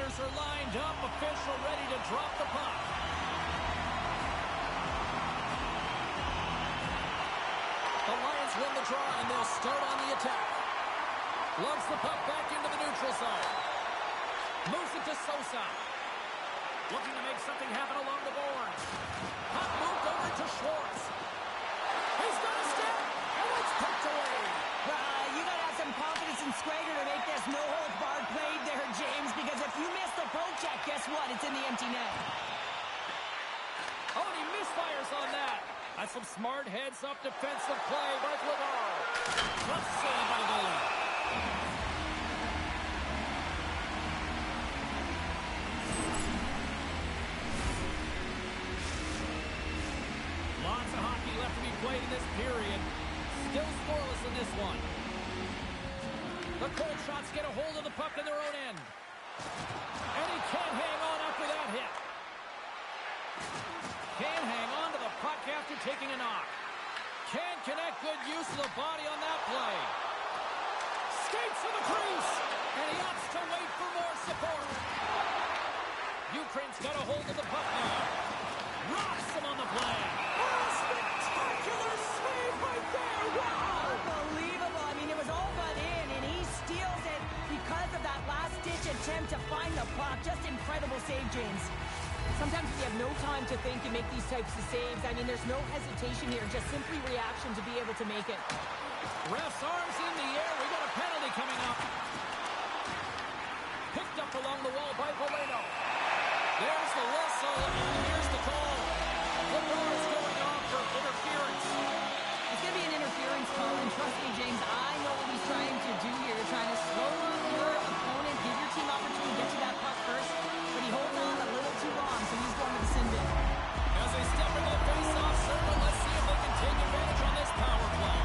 players are lined up. Official ready to drop the puck. The Lions win the draw, and they'll start on the attack. Loves the puck back into the neutral zone. Moves it to Sosa. Looking to make something happen along the boards. Puck moved over to Schwartz. He's got a step, and it's poked away. You got to have some confidence in Swagger to make this no-holds-barred play there, James, because if you miss the poke check, guess what? It's in the empty net. Oh, and he misfires on that. That's some smart heads-up defensive play by Vladar. Tough save by Goalie. Lots of hockey left to be played in this period. Still scoreless in this one. The cold shots get a hold of the puck in their own end. And he can't hang on after that hit. Can't hang on to the puck after taking a knock. Can't connect. Good use of the body on that play. Skates to the crease. And he opts to wait for more support. Ukraine's got a hold of the puck now. Rocks him on the play. Oh, spectacular save right there. Wow. Unbelievable. I mean, it was all but in, and he steals it because of that last-ditch attempt to find the puck. Just incredible save, James. Sometimes you have no time to think and make these types of saves. I mean, there's no hesitation here, just simply reaction to be able to make it. Ref's arms in the air. We got a penalty coming up. Picked up along the wall by Polino. There's the whistle, and here's the call. The ball is going off for interference. It's going to be an interference call, and trust me, James, I know what he's trying to do here. You're trying to slow up your opponent, give your team opportunity to get to that puck first, but he holds on a little too long, so he's going to the sin bin. As they step into the face-off circle, let's see if they can take advantage on this power play.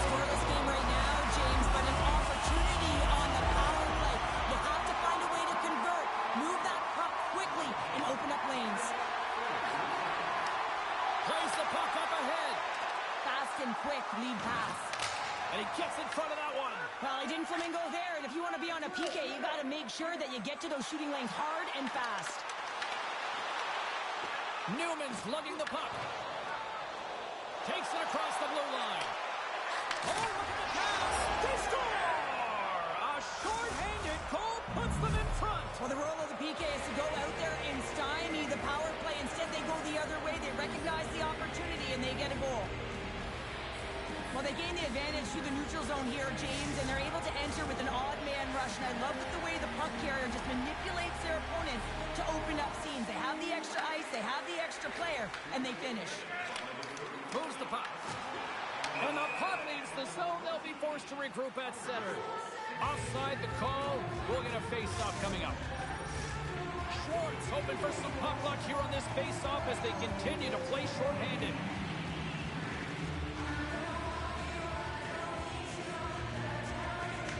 Scoreless game right now, James, but an opportunity on the power play. You have to find a way to convert, move that puck quickly, and open up lanes. Plays the puck up ahead. Fast and quick lead pass. And he gets in front of that one. Well, he didn't flamingo there, and if you want to be on a PK, you got to make sure that you get to those shooting lanes hard and fast. Newman's lugging the puck. Takes it across the blue line. Oh, look at the pass. They score! A short-handed goal puts them in front. Well, the role of the PK is to go out there and stymie the power play. Instead, they go the other way. They recognize the opportunity, and they get a goal. Well, they gain the advantage through the neutral zone here, James, and they're able to enter with an odd man rush. And I love the way the puck carrier just manipulates their opponent to open up scenes. They have the extra ice, they have the extra player, and they finish. Moves the puck. And the puck leaves the zone. They'll be forced to regroup at center. Offside the call. We'll get a face-off coming up. Schwartz hoping for some puck luck here on this face-off as they continue to play shorthanded.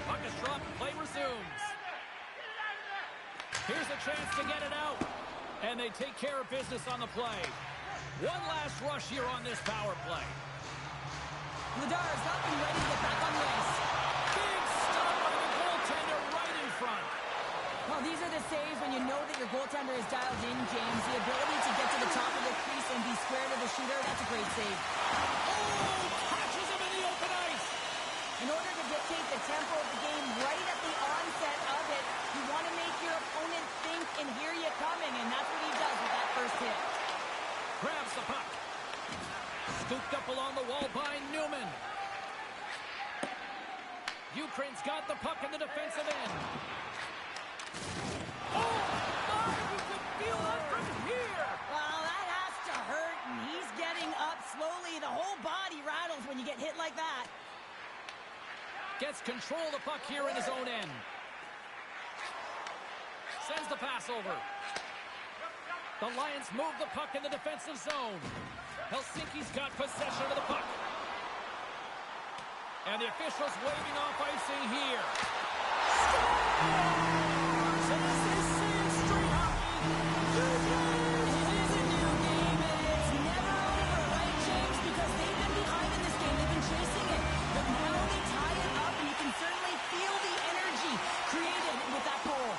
Puck is dropped. Play resumes. Here's a chance to get it out. And they take care of business on the play. One last rush here on this power play. Vladar's up and ready to get back on the ice. Big stop by the goaltender right in front. Well, these are the saves when you know that your goaltender is dialed in, James. The ability to get to the top of the crease and be square to the shooter, that's a great save. Oh, catches him in the open ice. In order to dictate the tempo of the game right at the onset of it, you want to make your opponent think and hear you coming, and that's what he does with that first hit. Grabs the puck. Scooped up along the wall by Newman. Ukraine's got the puck in the defensive end. Oh, my, you can feel that from here. Well, that has to hurt, and he's getting up slowly. The whole body rattles when you get hit like that. Gets control of the puck here in his own end. Sends the pass over. The Lions move the puck in the defensive zone. Helsinki's got possession of the puck. And the officials waving off icing here. So this is straight hockey. It is a new game, and it's never over, right, James? Because they've been behind in this game. They've been chasing it. But now they tie it up, and you can certainly feel the energy created with that goal.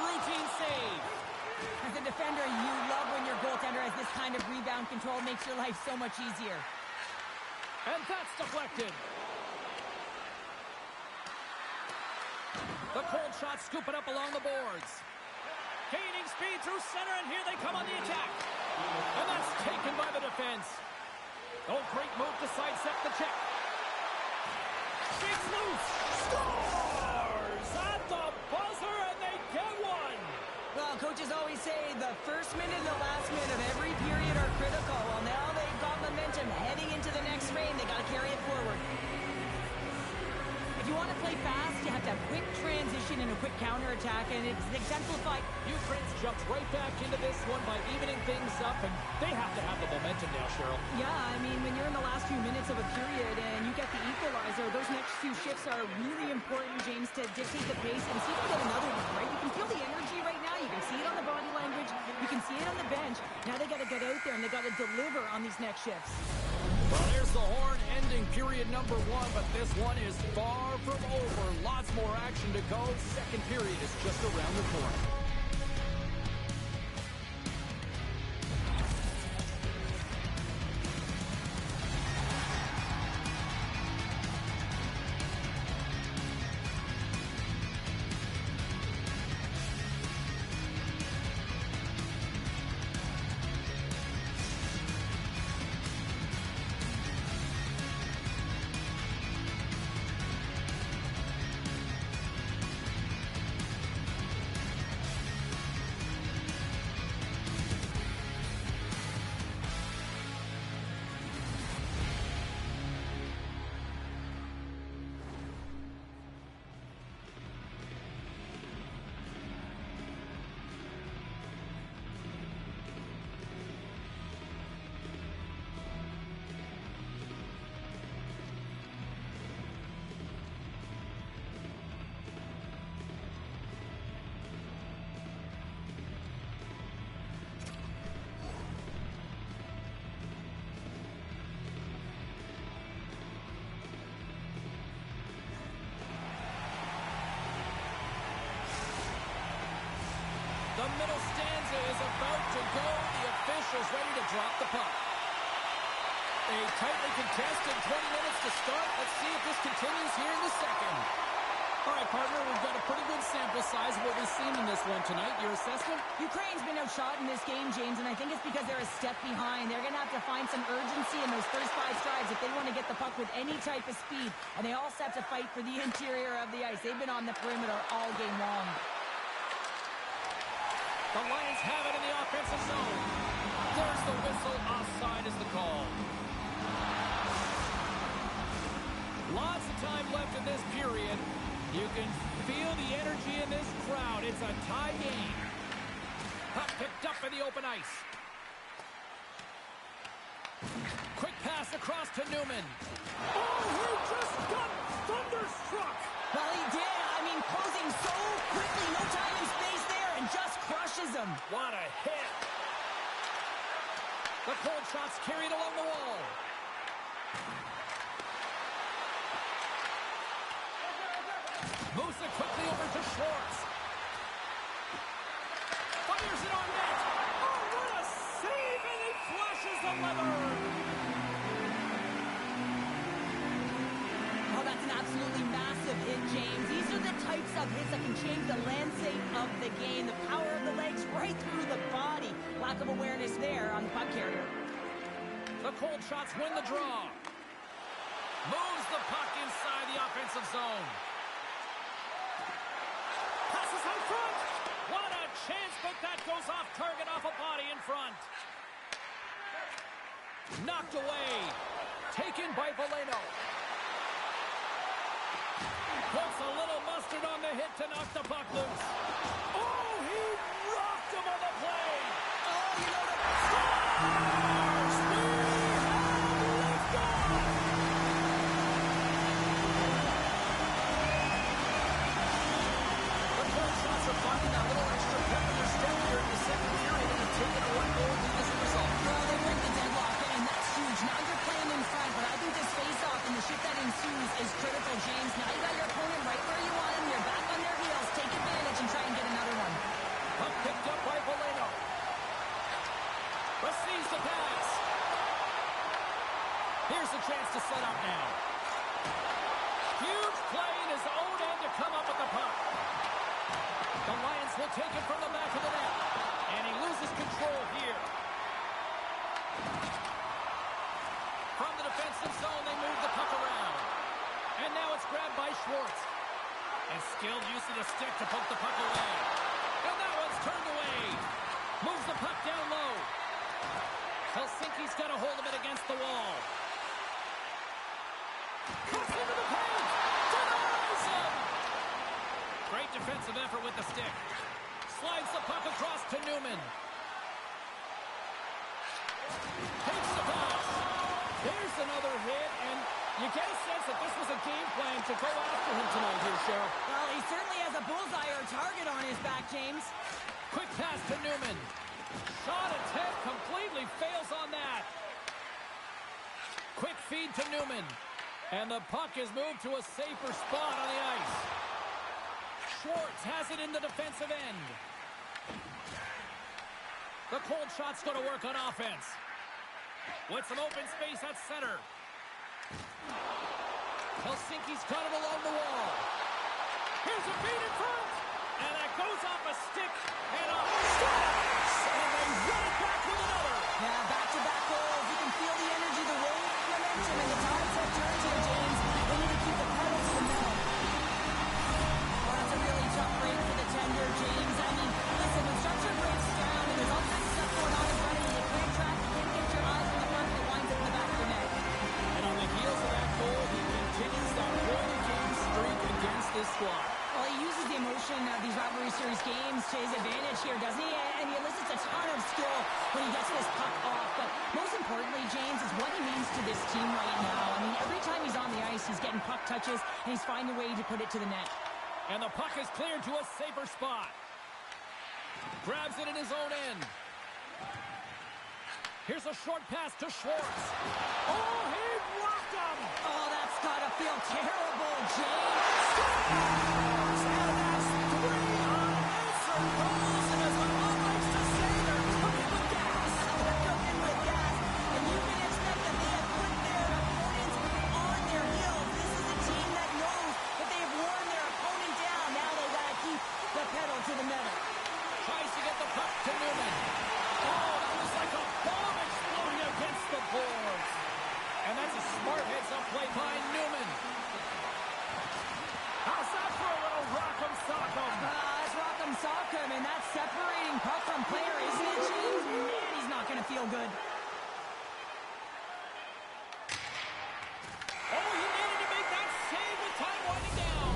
routine save. As a defender, you love when your goaltender has this kind of rebound control. Makes your life so much easier. And that's deflected. The cold shot scoop it up along the boards. Gaining speed through center, and here they come on the attack. And that's taken by the defense. Oh, great move to sidestep the check. Shakes loose. Scores at the buzzer, and they get one. Well, coaches always say the first minute and the last minute of every period are critical. Well, now they've got momentum heading into the next frame. They got to carry it forward. If you want to play fast, you have to have quick transition and a quick counterattack, and it's exemplified. Ukraine's jumped right back into this one by evening things up, and they have to have the momentum now, Cheryl. Yeah, I mean, when you're in the last few minutes of a period and you get the equalizer, those next few shifts are really important, James, to dictate the pace and see if you get another one, right? You can feel the energy right now. You can see it on the body language. You can see it on the bench. Now they got to get out there, and they got to deliver on these next shifts. Well, there's the horn ending period number one, but this one is far from over. Lots more action to go. Second period is just around the corner. The middle stanza is about to go. The officials ready to drop the puck. A tightly contested 20 minutes to start. Let's see if this continues here in the second. All right, partner, we've got a pretty good sample size of what we've seen in this one tonight. Your assessment? Ukraine's been outshot in this game, James, and I think it's because they're a step behind. They're going to have to find some urgency in those first 5 strides if they want to get the puck with any type of speed. And they all set to fight for the interior of the ice. They've been on the perimeter all game long. The Lions have it in the offensive zone. There's the whistle. Offside is the call. Lots of time left in this period. You can feel the energy in this crowd. It's a tie game. Puck picked up in the open ice. Quick pass across to Newman. Oh, he just got thunderstruck. Well, he did. I mean, closing so quickly. No time and space there, and just crushes him. What a hit. The cold shot's carried along the wall. Moves it quickly over to Schwartz. Fires it on net. Oh, what a save, and he flushes the leather. Oh, that's an absolutely massive hit, James. These are the types of hits that can change the landscape of the game. The power of the legs right through the body. Lack of awareness there on the puck carrier. The cold shots win the draw. Moves the puck inside the offensive zone. Passes out front. What a chance, but that goes off target, off a body in front. Knocked away. Taken by Valeno. Puts a little mustard on the hit to knock the puck loose. Oh, he rocked him on the play. Oh, you know the... Scores! We have liftoff! The cold shots are finding that little extra pep in their step here in the second period and have taken a 1-goal lead as a result. Well, they break the deadlock, and that's huge. Now you're playing in front, but I think this face-off and the shift that ensues is critical, James. Now you got your opponent right where you want him. You're back on their heels. Take advantage and try and get another one. to set up now. Huge play in his own end to come up with the puck. The Lions will take it from the back of the net. And he loses control here. From the defensive zone, they move the puck around. And now it's grabbed by Schwartz. And skilled use of the stick to poke the puck away. And that one's turned away. Moves the puck down low. Helsinki's got a hold of it against the wall. Cuts into the paint. Denies him. Great defensive effort with the stick. Slides the puck across to Newman. Takes the pass. There's another hit, and you get a sense that this was a game plan to go after him tonight here, Cheryl. Well, he certainly has a bullseye or a target on his back, James. Quick pass to Newman. Shot attempt completely fails on that. Quick feed to Newman. And the puck is moved to a safer spot on the ice. Schwartz has it in the defensive end. The cold shot's going to work on offense. With some open space at center. Helsinki's got it along the wall. Here's a feed in front. And that goes off a stick and a shot. And they run it back with another. Yeah, back-to-back goals. You can feel the energy, the wave, momentum, and the tides have turned here, James. They need to keep the pedal to the metal. Well, that's a really tough break for the tender, James. I mean, listen, when structure breaks down and there's all kinds of stuff going on in front of you, you can't track, you can't get your eyes on the front, and it winds up in the back of the net. And on the heels of that goal, he continues that one-game streak against this squad. Well, he uses the emotion of these rivalry series games to his advantage here, doesn't he? And he elicits a ton of skill when he gets his puck off. But most importantly, James, is what he means to this team right now. I mean, every time he's on the ice, he's getting puck touches, and he's finding a way to put it to the net. And the puck is cleared to a safer spot. Grabs it in his own end. Here's a short pass to Schwartz. Oh, he blocked him! Oh, that's got to feel terrible, James. And that's 3 unanswered goals, and as one likes to say, they're cooking with gas. They're cooking with gas, and you can expect that they have put their opponents on their heels. This is a team that knows that they've worn their opponent down. Now they got to keep the pedal to the metal. Tries to get the puck to Newman. Oh, that was like a bomb exploding against the boards. And that's a smart heads-up play by Newman. How's that for a little rock'em sock'em? That's rock'em sock'em, and that's separating puck from player, isn't it, James? Man, he's not going to feel good. Oh, he needed to make that save with time winding down.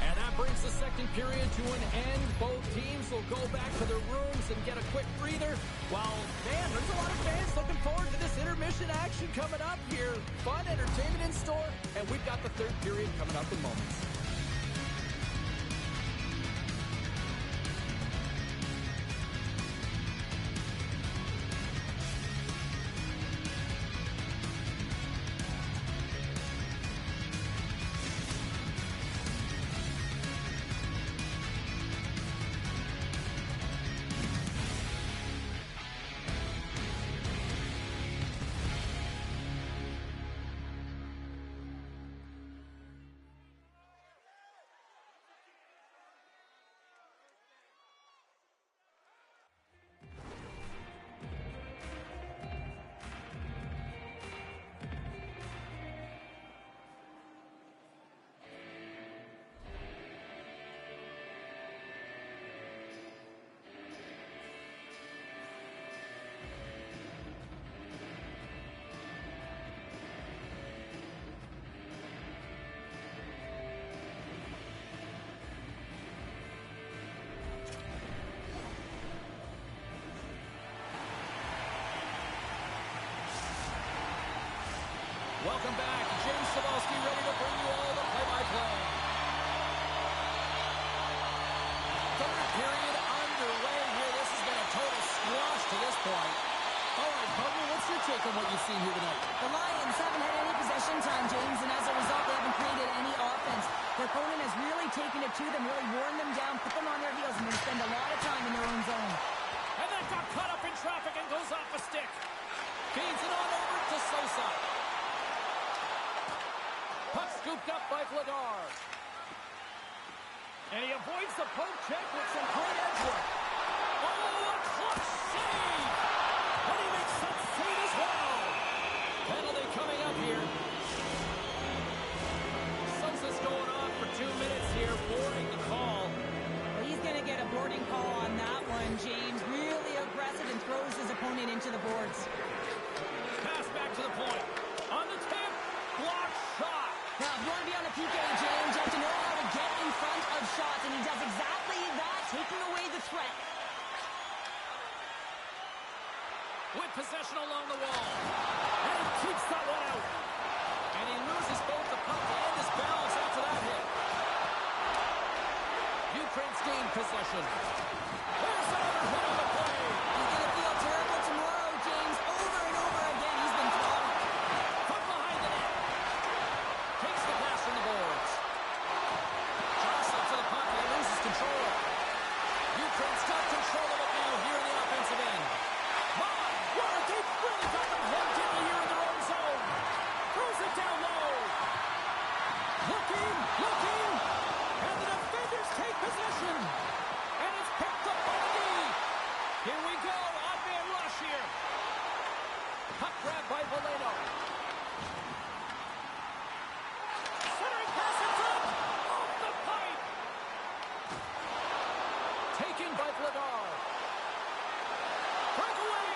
And that brings the second period to an end. Both teams will go back to their rooms and get a quick breather. While, man, there's a lot of fans looking forward to this intermission action coming up here. Fun entertainment in store, and we've got the third period coming up in moments. Welcome back. James Cybulski ready to bring you all the play-by-play. Third period underway here. This has been a total squash to this point. All right, partner, what's your take on what you've seen here tonight? The Lions haven't had any possession time, James, and as a result, they haven't created any offense. Their opponent has really taken it to them, really worn them down, put them on their heels, and they spend a lot of time in their own zone. And that got caught up in traffic and goes off a stick. Feeds it on over to Sosa. one, James. Really aggressive and throws his opponent into the boards. Pass back to the point. On the tip. Block shot. Now, if you want to be on a PK, James, you have to know how to get in front of shots, and he does exactly that, taking away the threat. With possession along the wall. And he keeps that one out. And he loses both the puck and his balance after that hit. Ukraine's gained possession. There's another hit on the play. He's going to feel terrible tomorrow, James. Over and over again, he's been throttled. From behind the net. Takes the pass from the boards. Jostling to the puck and he loses control. Ukraine's got control of it now here in the offensive end. They've really got them hemmed in here in their own zone. Throws it down low. Looking. And the defenders take possession. And it's picked up by the D. Here we go. Odd man rush here. Puck grab by Valeno. Centering pass in front. Off the pipe. Taken by Vladar. Breakaway.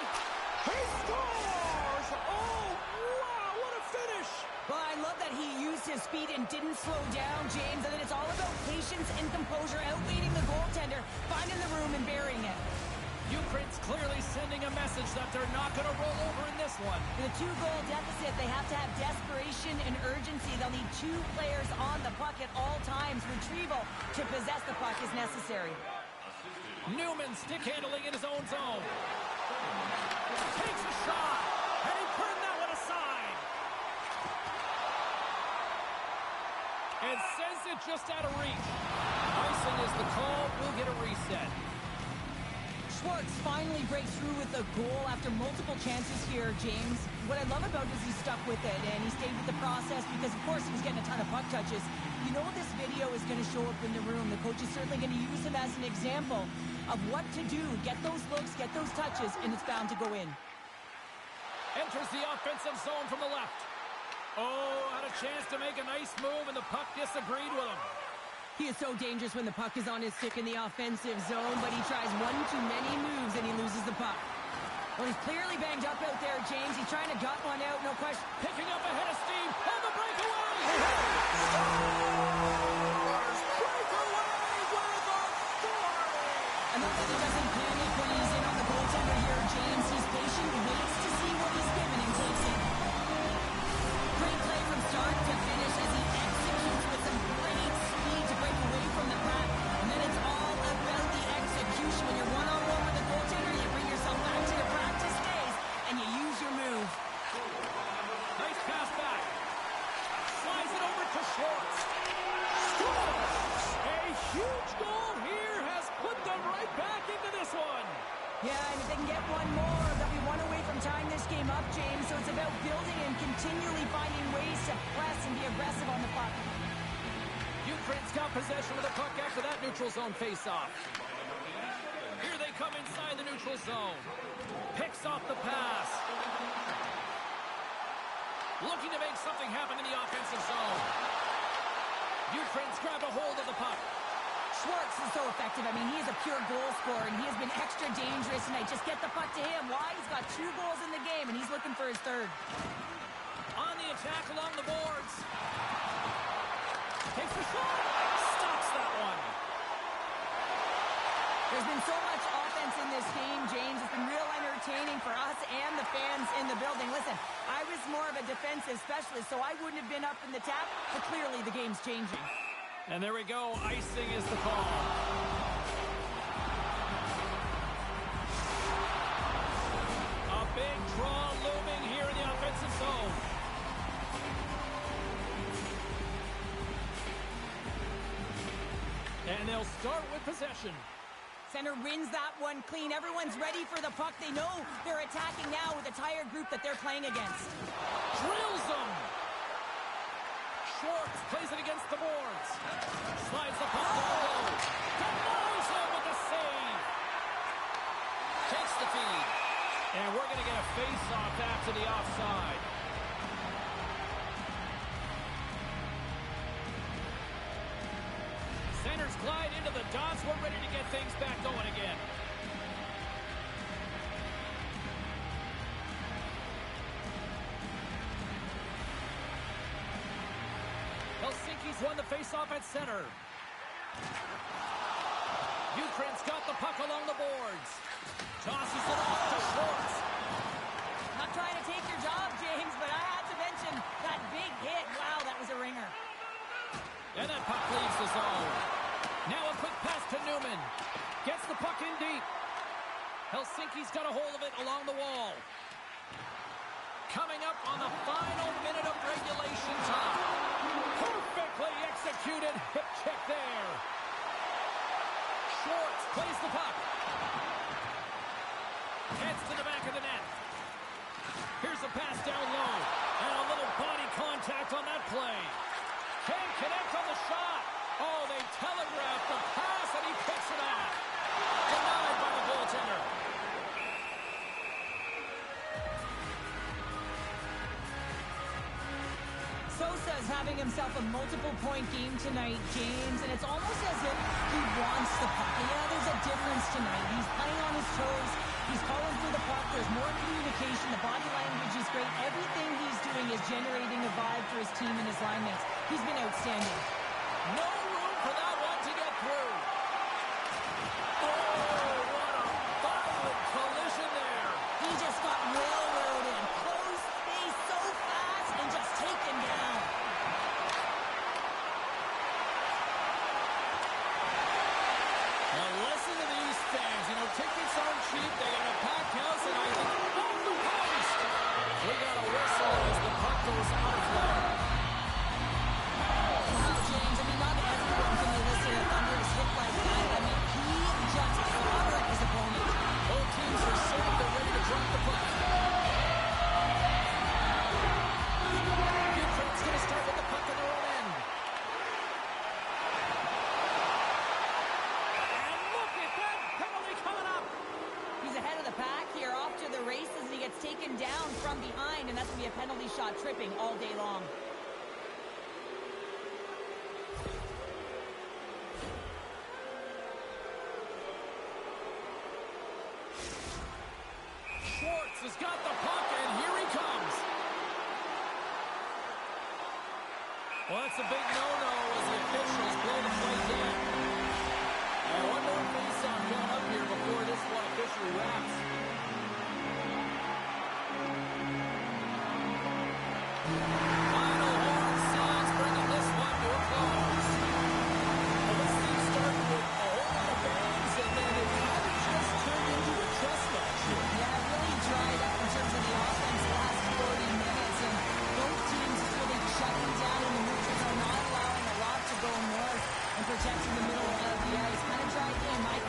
He scores! Oh, wow, what a finish! Well, I love that he used his speed and didn't slow down, James. And then it's all about patience and composure, outleading the goaltender, finding the room and burying it. Ukraine's clearly sending a message that they're not going to roll over in this one. For the two-goal deficit, they have to have desperation and urgency. They'll need two players on the puck at all times. Retrieval to possess the puck is necessary. Newman stick handling in his own zone. Takes a shot, and he turned that one aside. And sends it just out of reach. Icing is the call. We'll get a reset. Schwartz finally breaks through with a goal after multiple chances here, James. What I love about it is he stuck with it, and he stayed with the process because, of course, he was getting a ton of puck touches. You know this video is going to show up in the room. The coach is certainly going to use him as an example of what to do. Get those looks, get those touches, and it's bound to go in. Enters the offensive zone from the left. Oh, had a chance to make a nice move, and the puck disagreed with him. He is so dangerous when the puck is on his stick in the offensive zone, but he tries one too many moves, and he loses the puck. Well, he's clearly banged up out there, James. He's trying to gut one out, no question. Picking up ahead of steam on the breakaway! Another that doesn't panic when he's in on the goaltender here, James. He's patient, waits to see what he's given, and takes it. Great play from start to finish as he executes with some great speed to break away from the pack. And then it's all about the execution. When you're one-on-one with the goaltender, you bring yourself back to your practice days, and you use your move. Nice pass back. Slides it over to Schwartz. Scores! A huge goal here has put them right back into this one. Yeah, and if they can get one more, they'll be one away from tying this game up, James. So it's about building and continually finding ways to press and be aggressive on the puck. Ukraine's got possession of the puck after that neutral zone face-off. Here they come inside the neutral zone. Picks off the pass. Looking to make something happen in the offensive zone. Ukraine's grabbed a hold of the puck. Schwartz is so effective. I mean, he is a pure goal scorer, and he has been extra dangerous tonight. Just get the puck to him. Why? He's got 2 goals in the game, and he's looking for his third. On the attack along the boards. Takes the shot. Stops that one. There's been so much offense in this game, James. It's been real entertaining for us and the fans in the building. Listen, I was more of a defensive specialist, so I wouldn't have been up in the tap, but clearly the game's changing. And there we go. Icing is the call. A big draw looming here in the offensive zone. And they'll start with possession. Center wins that one clean. Everyone's ready for the puck. They know they're attacking now with a tired group that they're playing against. Drills them. Schwartz plays it against the boards. Slides the puck down. Denies him with the save. Takes the feed. And we're going to get a face-off after the offside. Centers glide into the dots. We're ready to get things back going again. won the faceoff at center. Ukraine's got the puck along the boards. Tosses it off to Schwartz. Not trying to take your job, James, but I had to mention that big hit. Wow, that was a ringer. And that puck leaves the zone. Now a quick pass to Newman. Gets the puck in deep. Helsinki's got a hold of it along the wall. Coming up on the final minute of regulation time. Perfectly executed hip check there. Schwartz plays the puck. Heads to the back of the net. Here's a pass down low. And a little body contact on that play. Can't connect on the shot. Oh, they telegraphed the pass and he picks it off. Denied by the goaltender. Sosa's having himself a multiple-point game tonight, James, and it's almost as if he wants the puck. And yeah, there's a difference tonight. He's playing on his toes. He's calling for the puck. There's more communication. The body language is great. Everything he's doing is generating a vibe for his team and his line mates. He's been outstanding. No room for that one to get through. Oh, what a violent collision there. He just got railroaded. Closed space so fast and just taken down. Now listen to these fans. You know, tickets aren't cheap. They got a packed house and I think off the post. We got a whistle as the puck goes out of play. Wow, James, I mean, not everyone can elicit a thunderous hit like that. I mean, he just slaughtered his opponent. Both teams are set. They're ready to drop the puck. Ukraine's going to start with the puck on their own end. And look at that penalty coming up. He's ahead of the pack here, off to the races, and he gets taken down from behind, and that's going to be a penalty shot tripping all day long. Schwartz has got the puck, and here he comes. Well, that's a big no-no as the officials blow the play dead. And one more face-off coming up here before this one officially wraps. Final horn sounds, bringing this one to a close. Well, this thing started with a whole lot of bangs, and then it kind of just turned into a chess match here. Yeah, it really dried up in terms of the offense the last 40 minutes, and both teams just really shutting down in the neutral zone, not allowing a lot to go north and protecting the middle of the ice. Kind of dried in, my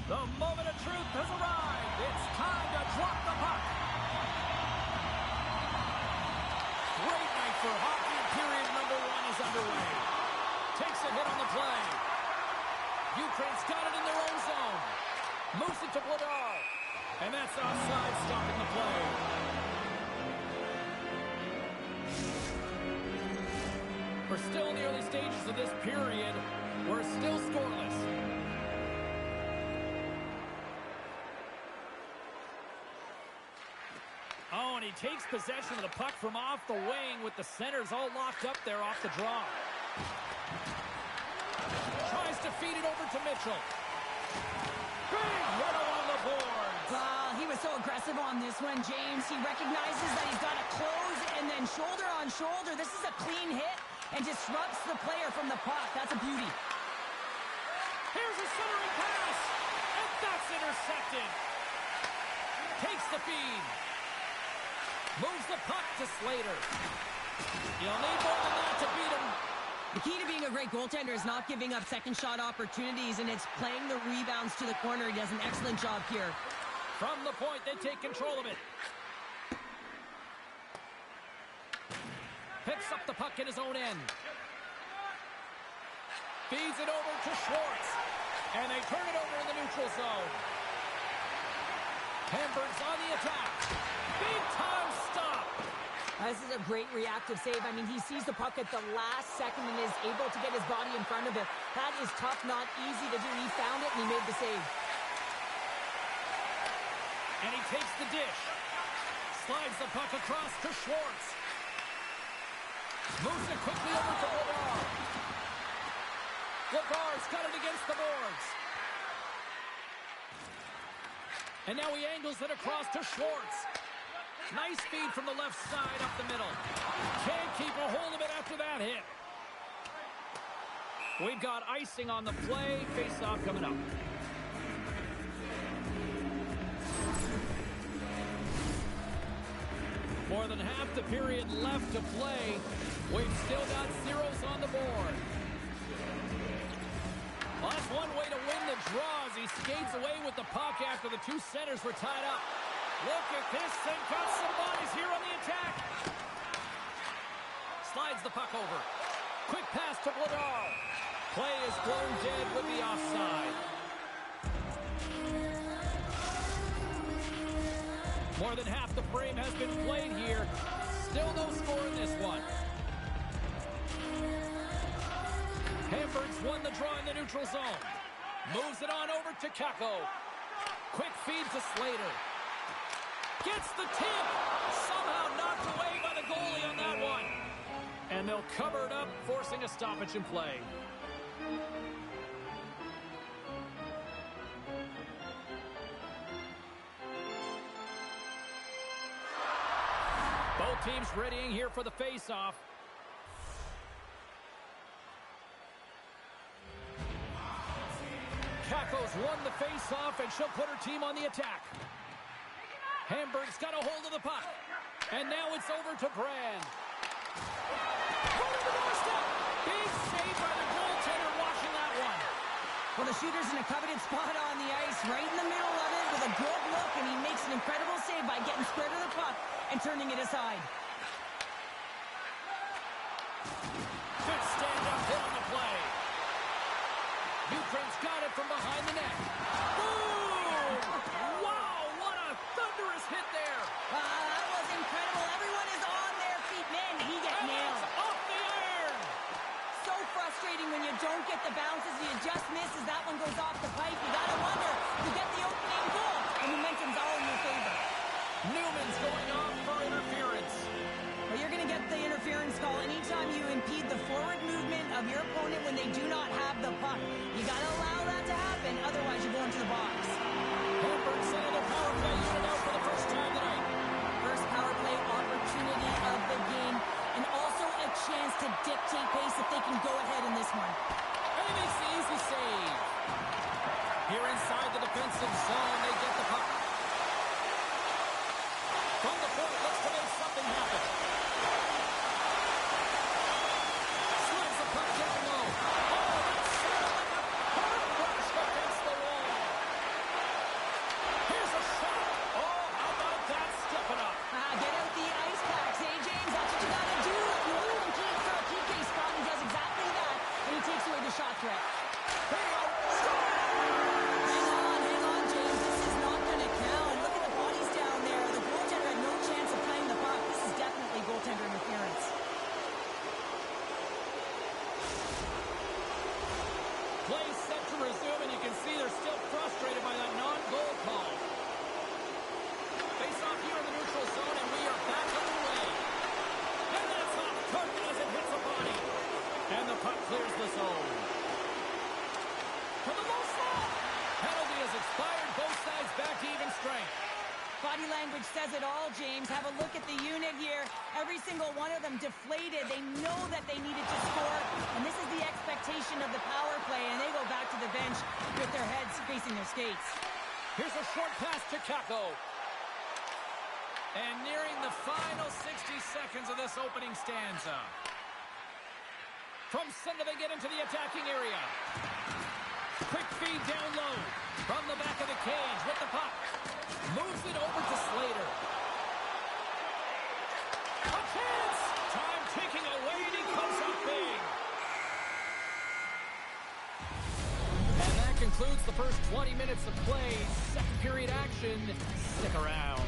The moment of truth has arrived. It's time to drop the puck. Great night for hockey. Period number 1 is underway. Takes a hit on the play. Ukraine's got it in their own zone. Moves it to Vladar. And that's offside, stopping the play. We're still in the early stages of this period. We're still scoreless. Oh, and he takes possession of the puck from off the wing with the centers all locked up there off the draw. Tries to feed it over to Mitchell. Big hit along the boards. He was so aggressive on this one, James. He recognizes that he's got to close and then shoulder on shoulder. This is a clean hit and disrupts the player from the puck. That's a beauty. Here's a centering pass, and that's intercepted. Takes the feed. Moves the puck to Slater. You'll need more than that to beat him. The key to being a great goaltender is not giving up second shot opportunities, and it's playing the rebounds to the corner. He does an excellent job here. From the point, they take control of it. Picks up the puck in his own end. Feeds it over to Schwartz. And they turn it over in the neutral zone. Hamburg's on the attack. Big time stop. This is a great reactive save. I mean, he sees the puck at the last second and is able to get his body in front of it. That is tough, not easy to do. He found it and he made the save. And he takes the dish. Slides the puck across to Schwartz. Moves it quickly over to Vladar. Vladar's got it against the boards. And now he angles it across to Schwartz. Nice feed from the left side up the middle. Can't keep a hold of it after that hit. We've got icing on the play. Face-off coming up. More than half the period left to play. We've still got zeros on the board. Well, that's one way to win the draw as he skates away with the puck after the two centers were tied up. Look at this, and got some bodies here on the attack. Slides the puck over. Quick pass to Vladar. Play is blown dead with the offside. More than half the frame has been played here. Still no score in this one. Hamburg's won the draw in the neutral zone. Moves it on over to Kakko. Quick feed to Slater. Gets the tip. Somehow knocked away by the goalie on that one. And they'll cover it up, forcing a stoppage in play. Both teams readying here for the face-off. Kakko's won the face-off, and she'll put her team on the attack. Hamburg's got a hold of the puck. And now it's over to Brand. Put it to the doorstep. Big save by the goaltender watching that one. Well, the shooter's in a coveted spot on the ice, right in the middle of it with a good look, and he makes an incredible save by getting square to the puck and turning it aside. Good stand-up hit on the play. Ukraine's got it from behind the net. Boom! Wow, what a thunderous hit there. That was incredible. Everyone is on their feet. Man, he got nailed. Off the iron. So frustrating when you don't get the bounces. You just miss as that one goes off the pipe. You got to wonder, you get the opening goal, and momentum's all in your favor. Newman's going off for interference. Well, you're going to get the interference call anytime you impede the forward movement of your opponent when they do not have the puck. You got to allow that to happen, otherwise you go into the box. Hamburg settled their power play unit out for the first time tonight. First power play opportunity of the game, and also a chance to dictate pace if they can go ahead in this one. And he makes the easy save. Here inside the defensive zone, they get the puck. From the point, looks to make something happen. Slides the puck down low. Oh, that's set up like a car crash against the wall. set to resume, and you can see they're still frustrated by that non-goal call. Face off here in the neutral zone, and we are back underway. And that's off target as it hits a body. And the puck clears the zone. For the low slot. Penalty has expired. Both sides back to even strength. Body language says it all, James. Have a look at the unit here. Every single one of them deflated. They know that they needed to score, and this is the expectation of the power play, and they go back to the bench with their heads facing their skates. Here's a short pass to Kakko. And nearing the final 60 seconds of this opening stanza. From center they get into the attacking area. Quick feed down low. From the back of the cage with the puck. Moves it over to Slater. A chance! Time ticking away, and he comes up big. And that concludes the first 20 minutes of play. Second period action. Stick around.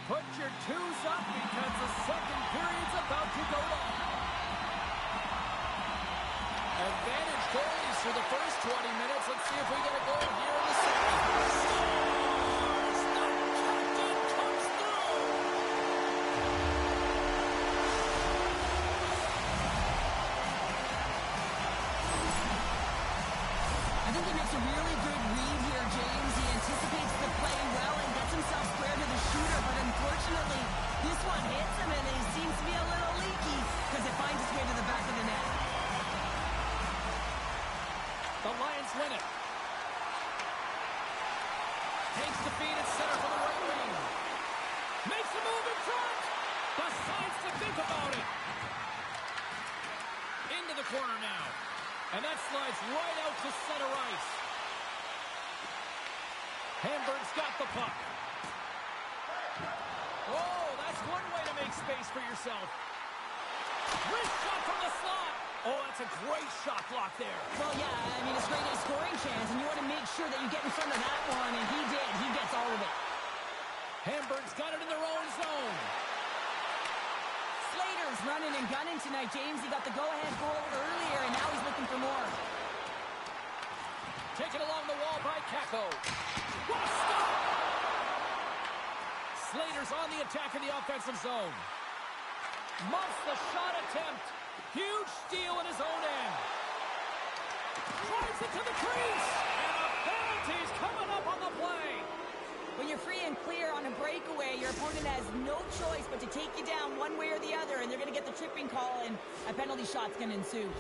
Put your twos up because the second period's about to go on. Advantage goalies for the first 20 minutes. Let's see if we get a goal here in the second. Scores! The captain comes through! I think he makes a really good read here, James. He anticipates the play well and gets himself square to the shooter, but unfortunately, this one hits him and he seems to be a little leaky because it finds its way to the back of the net. The Lions win it. Takes the feed at center for the right wing. Makes a move in front. Decides to think about it. Into the corner now. And that slides right out to center ice. Hamburg's got the puck. Oh, that's one way to make space for yourself. Wrist shot from the slot. Oh, that's a great shot block there. Well, yeah, I mean, it's great a scoring chance, and you want to make sure that you get in front of that one, and he did. He gets all of it. Hamburg's got it in their own zone. Slater's running and gunning tonight, James. He got the go-ahead goal earlier, and now he's looking for more. Taken along the wall by Kakko. What a stop! Slater's on the attack in the offensive zone. Muffs the shot attempt. Huge steal in his own end. Drives it to the crease. And a penalty's coming up on the play. When you're free and clear on a breakaway, your opponent has no choice but to take you down one way or the other, and they're going to get the tripping call, and a penalty shot's going to ensue.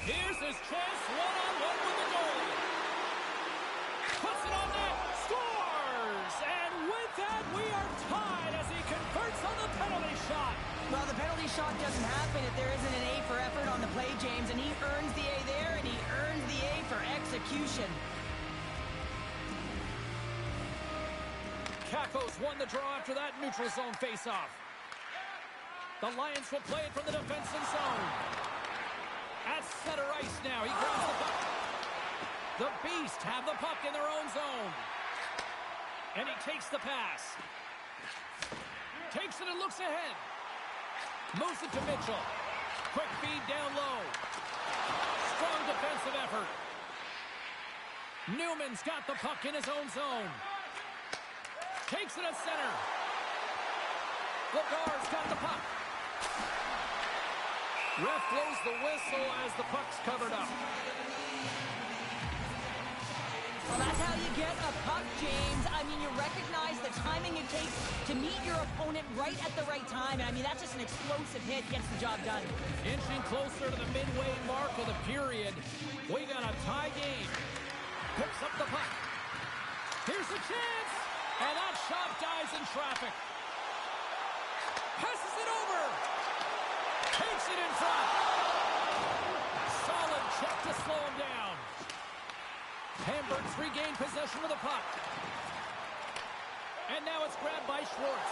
Here's his chance, one-on-one with the goalie. Puts it on net, scores! And with that, we are tied as he converts on the penalty shot. Well, the penalty shot doesn't happen if there isn't an A for effort on the play, James, and he earns the A there, and he earns the A for execution. Kakko's won the draw after that neutral zone faceoff. The Lions will play it from the defensive zone. At center ice now, he grabs the puck. The Beast have the puck in their own zone. And he takes the pass. Takes it and looks ahead. Moves it to Mitchell. Quick feed down low. Strong defensive effort. Newman's got the puck in his own zone. Takes it at center. Lagar's got the puck. Ref blows the whistle as the puck's covered up. Well, that's how you get a puck, James. I mean, you recognize the timing it takes to meet your opponent right at the right time. I mean, that's just an explosive hit, gets the job done. Inching closer to the midway mark of the period. We got a tie game. Picks up the puck. Here's a chance. And that shot dies in traffic. Passes it over. Takes it in front. Solid check to slow him down. Hamburg's regained possession of the puck. And now it's grabbed by Schwartz.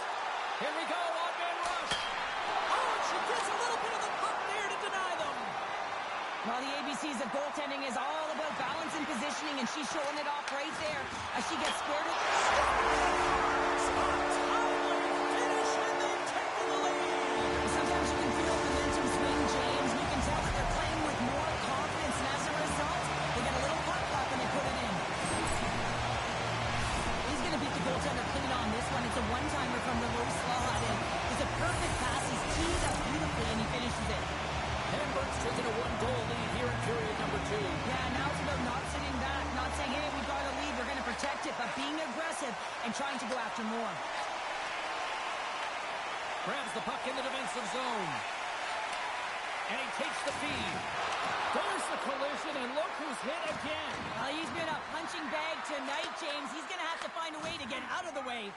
Here we go, one-man rush. Oh, and she gets a little bit of the puck there to deny them. Well, the ABC's of goaltending is all about balance and positioning, and she's showing it off right there as she gets squared with... Sometimes you can feel momentum swing, James. You can tell that they're playing with more confidence, and as a result, they get a little puck luck and they put it in. He's going to beat the goaltender clean on this one. It's a one-timer from the low slot, and it's a perfect pass. He's teed up beautifully, and he finishes it. Hamburg's taking a one-goal lead here in period number 2. Yeah, now it's about not sitting back, not saying, hey, we've got a lead, we're going to protect it, but being aggressive and trying to go after more. Grabs the puck in the defensive zone. And he takes the feed. There's the collision, and look who's hit again. Well, he's been a punching bag tonight, James. He's going to have to find a way to get out of the way.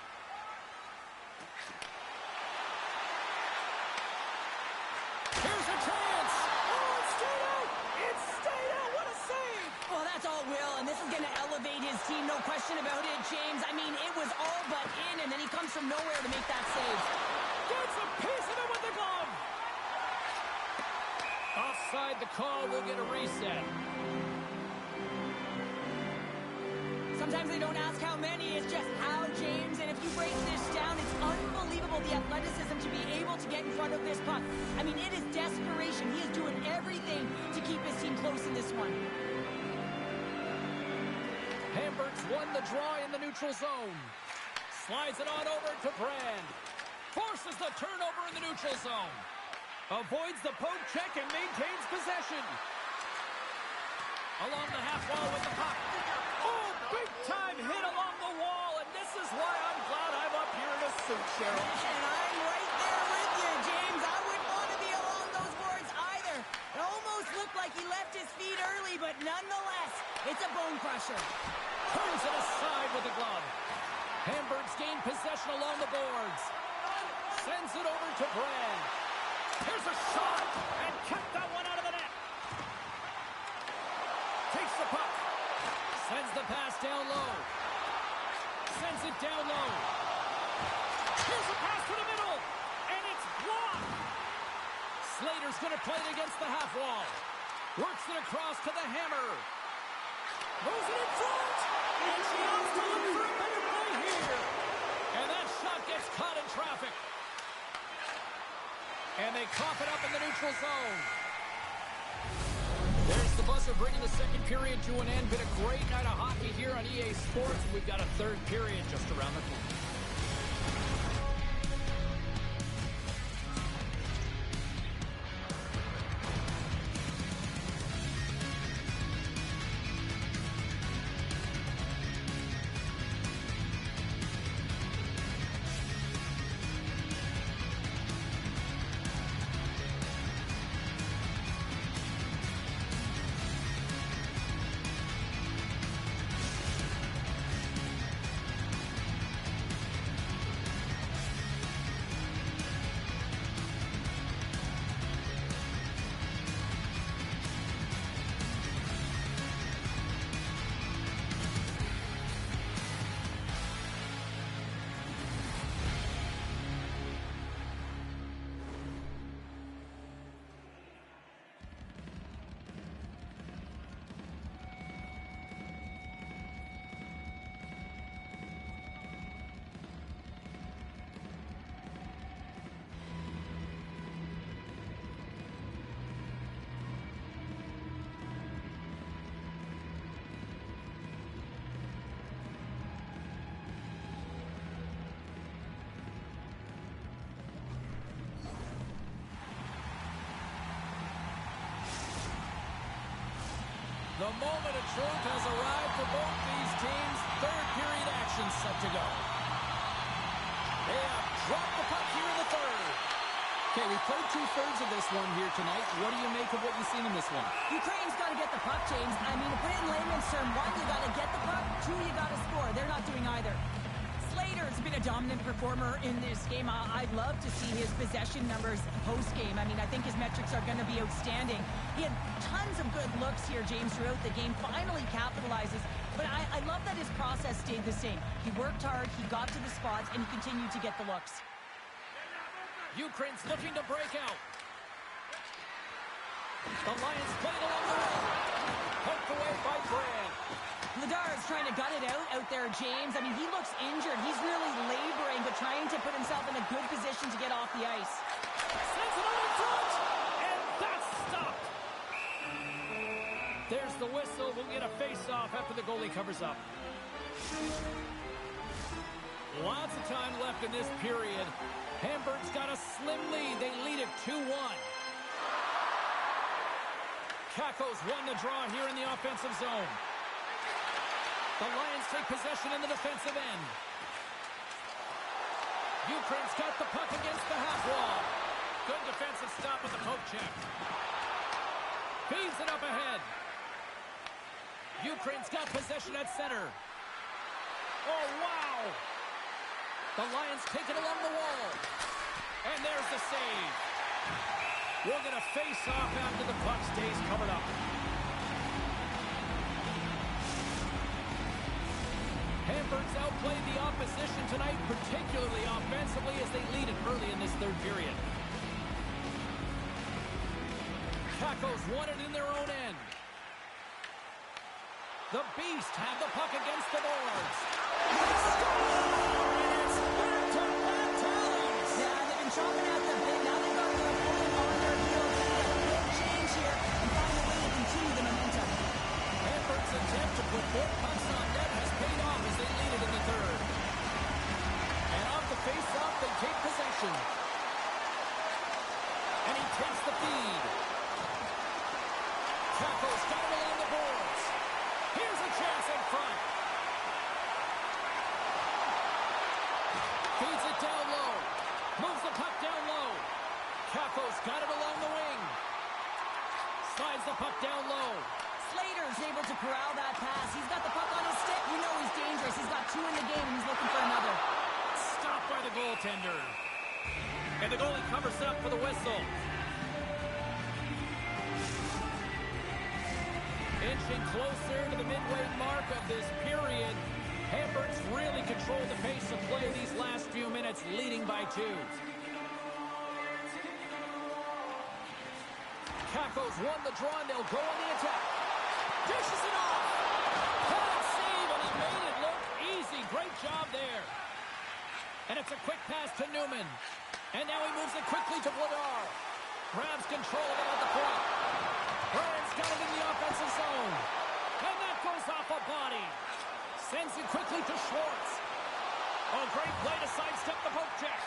Here's a chance. Oh, it stayed out. It stayed out. What a save. Well, that's all Will, and this is going to elevate his team, no question about it, James. I mean, it was all but in, and then he comes from nowhere to make that save. Gets a piece of it with the glove. Offside the call. We'll get a reset. Sometimes they don't ask how many, it's just how, James. And if you break this down, it's unbelievable the athleticism to be able to get in front of this puck. I mean, it is desperation. He is doing everything to keep his team close in this one. Hamburg's won the draw in the neutral zone. Slides it on over to Brand. Forces the turnover in the neutral zone. Avoids the poke check and maintains possession. Along the half wall with the puck. Oh, big time hit along the wall, and this is why I'm glad I'm up here in a suit, Cheryl. And I'm right there with you, James. I wouldn't want to be along those boards either. It almost looked like he left his feet early, but nonetheless, it's a bone crusher. Turns it aside with the glove. Hamburg's gained possession along the boards. Sends it over to Brand. Here's a shot, and kept that one out of the net. Takes the puck. Sends the pass down low. Sends it down low. Here's a pass to the middle, and it's blocked. Slater's going to play it against the half wall. Works it across to the Hammer. Moves it in front, and she opts to look for a better play here. And that shot gets caught in traffic. And they cough it up in the neutral zone. There's the buzzer bringing the second period to an end. Been a great night of hockey here on EA Sports. We've got a third period just around the corner. The moment of truth has arrived for both these teams. Third period action set to go. They have dropped the puck here in the third. Okay, we played two-thirds of this one here tonight. What do you make of what you've seen in this one? Ukraine's got to get the puck, James. I mean, to put it in layman's term, one, you got to get the puck. Two, you got to score. They're not doing either. Slater's been a dominant performer in this game. I'd love to see his possession numbers post-game. I mean, I think his metrics are going to be outstanding. He had tons of good looks here, James, throughout the game. Finally capitalizes. But I love that his process stayed the same. He worked hard, he got to the spots, and he continued to get the looks. Ukraine's looking to break out. The Lions played along the wing. Poked away by Brand. Vladar is trying to gut it out there, James. I mean, he looks injured. He's really laboring, but trying to put himself in a good position to get off the ice. Sends it over front, and that's stopped. There's the whistle. We'll get a face-off after the goalie covers up. Lots of time left in this period. Hamburg's got a slim lead. They lead it 2-1. Kakko's won the draw here in the offensive zone. The Lions take possession in the defensive end. Ukraine's got the puck against the half wall. Good defensive stop with the poke check. Feeds it up ahead. Ukraine's got possession at center. Oh, wow! The Lions take it along the wall. And there's the save. We're going to face off after the puck stays covered up. Hamburg's outplayed the opposition tonight, particularly offensively, as they lead it early in this third period. Kakko's won it in their own end. The Beast have the puck against the boards. Chopping out the bit. Now they've got their opponent on their heels. They need a big change here and find a way to continue the momentum. Hamburg's attempt to put more pucks on net has paid off as they lead it in the third. And off the face-off, they take possession. And he takes the feed. Kakko's got it along the boards. Here's a chance in front. Feeds it down low. Moves the puck down low. Kakko's got it along the wing. Slides the puck down low. Slater's able to corral that pass. He's got the puck on his stick. You know he's dangerous. He's got two in the game, and he's looking for another. Stopped by the goaltender. And the goalie covers up for the whistle. Inching closer to the midway mark of this period. Hamburg's really controlled the pace of play these last few minutes, leading by 2. Kakko's won the draw, and they'll go on the attack. Dishes it off. Good save, and he made it look easy. Great job there. And it's a quick pass to Newman. And now he moves it quickly to Vladar. Grabs control of it at the point. Brand's got it in the offensive zone. And that goes off a body. Sends it quickly to Schwartz. Oh, great play to sidestep the poke check.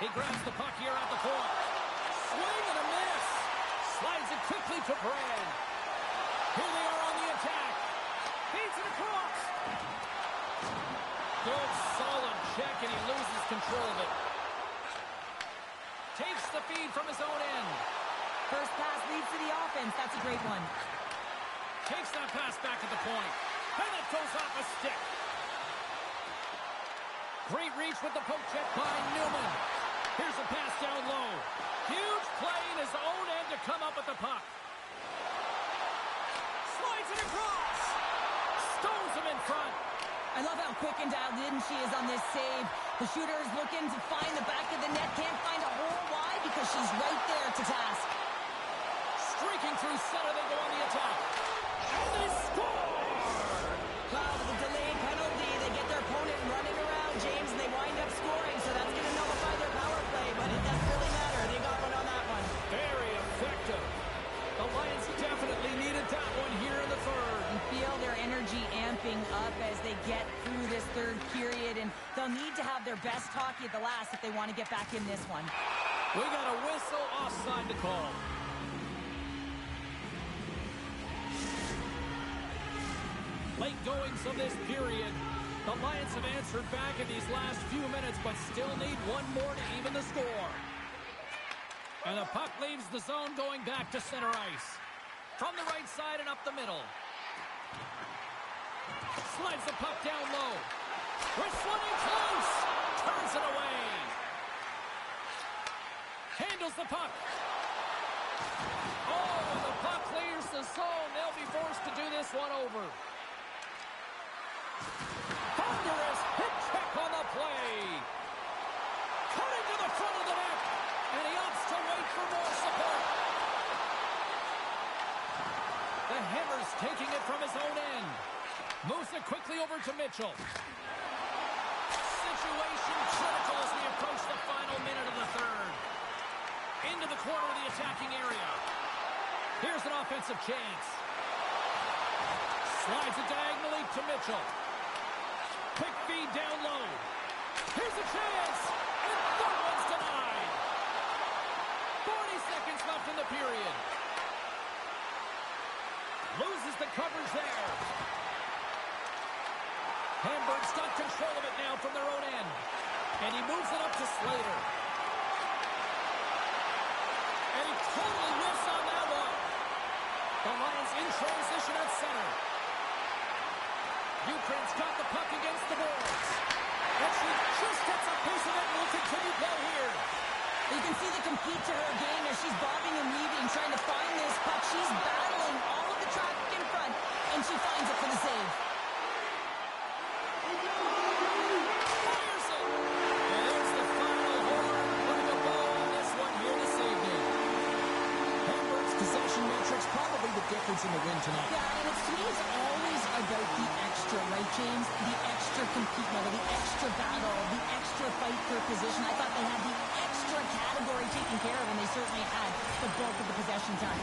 He grabs the puck here at the point. Swing and a miss. Slides it quickly to Brand. Here they are on the attack. Feeds it across. Good, solid check, and he loses control of it. Takes the feed from his own end. First pass leads to the offense. That's a great one. Takes that pass back at the point. And it goes off a stick. Great reach with the poke check by Newman. Here's a pass down low. Huge play in his own end to come up with the puck. Slides it across. Stones him in front. I love how quick and dialed in she is on this save. The shooter is looking to find the back of the net. Can't find a hole. Why? Because she's right there to task. Streaking through center, they go on the attack. And they score! Wow, with a delayed penalty, they get their opponent running around, James, and they wind up scoring, so that's going to nullify their power play, but it doesn't really matter. They got one on that one. Very effective. The Lions definitely needed that one here in the third. You feel their energy amping up as they get through this third period, and they'll need to have their best hockey at the last if they want to get back in this one. We got a whistle offside to call. Late goings of this period. The Lions have answered back in these last few minutes, but still need one more to even the score. And the puck leaves the zone going back to center ice. From the right side and up the middle. Slides the puck down low. Wrestling close. Turns it away. Handles the puck. Oh, the puck clears the zone. They'll be forced to do this one over. Thunderous hit check on the play. Cutting to the front of the net. And he opts to wait for more support. The Hammers taking it from his own end. Moves it quickly over to Mitchell. Situation critical as we approach the final minute of the third. Into the corner of the attacking area. Here's an offensive chance. Slides it diagonally to Mitchell. Quick feed down low. Here's a chance. And that one's denied. 40 seconds left in the period. Loses the coverage there. Hamburg's got control of it now from their own end. And he moves it up to Slater. And he totally whiffs on that one. The Lions in transition at center. Ukraine's got the puck against the boards. And she just gets a piece of it and will continue play here. You can see the compete to her game as she's bobbing and weaving, trying to find this puck. She's battling all of the traffic in front, and she finds it for the save. Fires it. And there's the final horn. Putting a bow on this one here this evening. Hamburg's possession metrics probably the difference in the win tonight. Yeah, and to me, it's always about the extra, right, James? The extra compete level, the extra battle, the extra fight for position. I thought they had the extra category taken care of, and they certainly had the bulk of the possession time.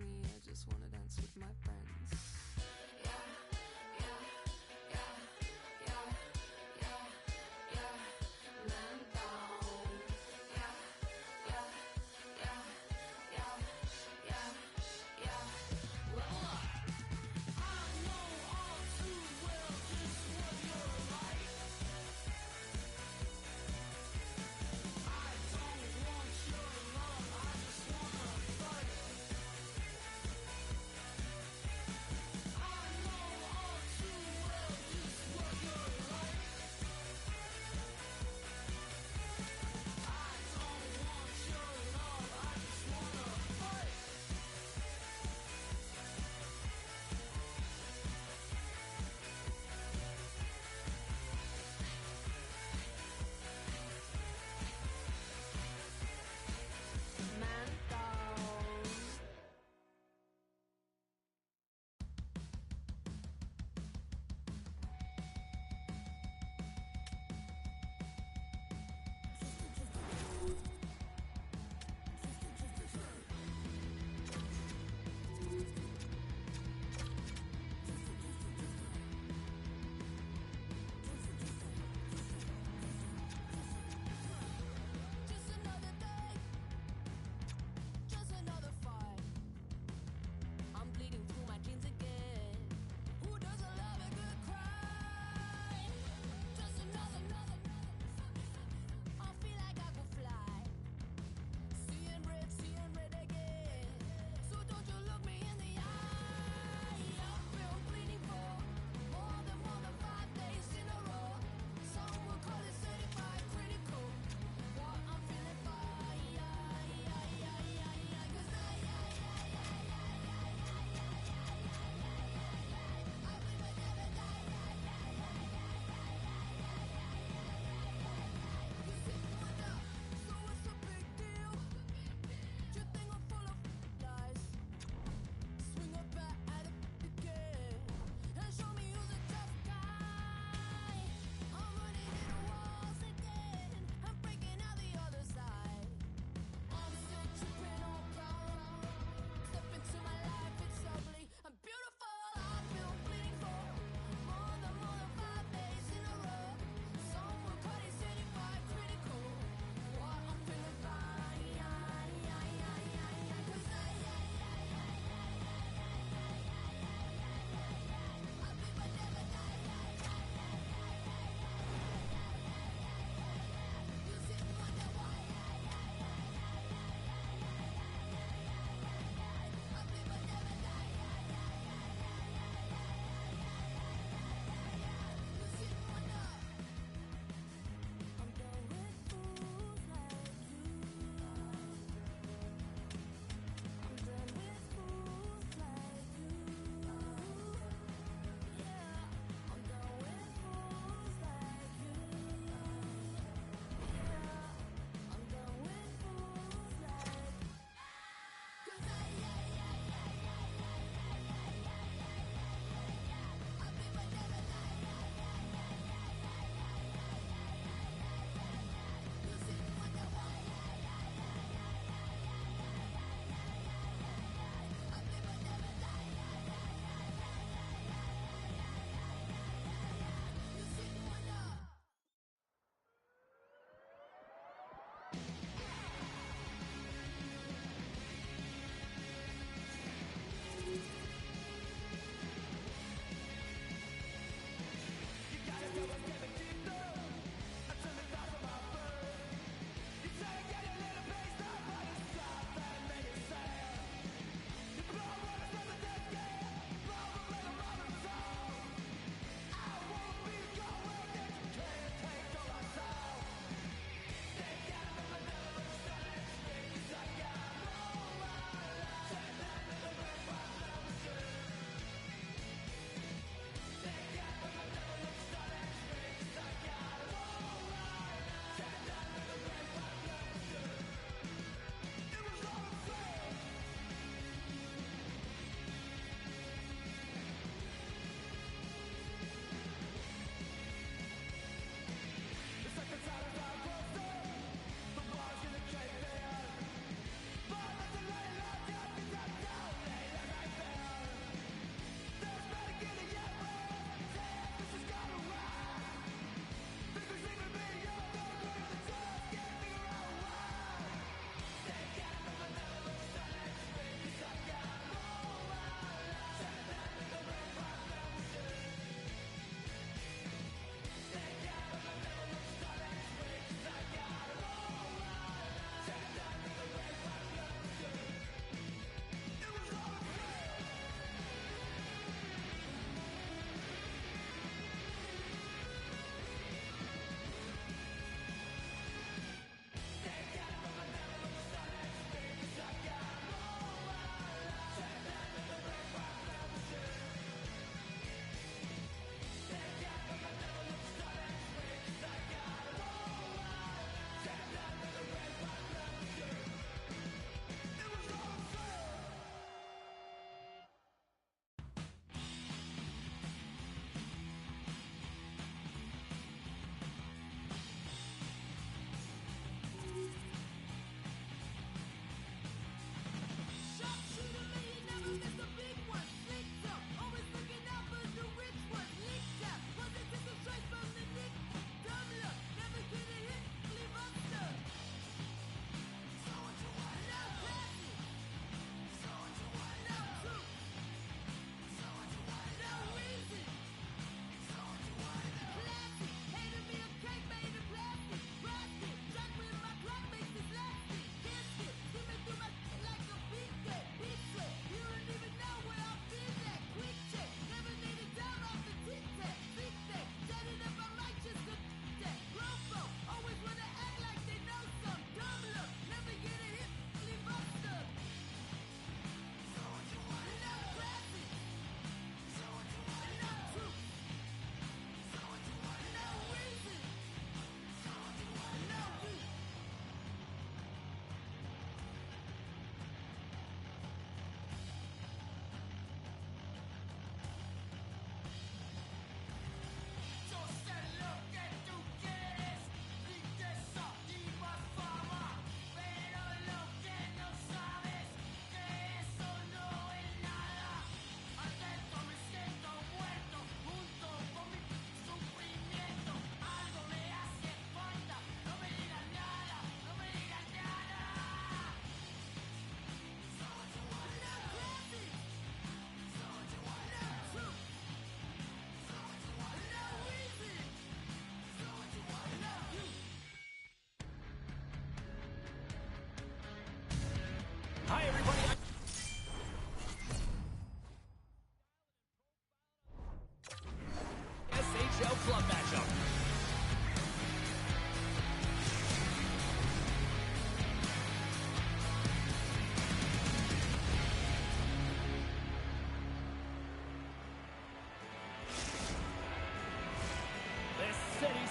me, I just wanna dance with my friends.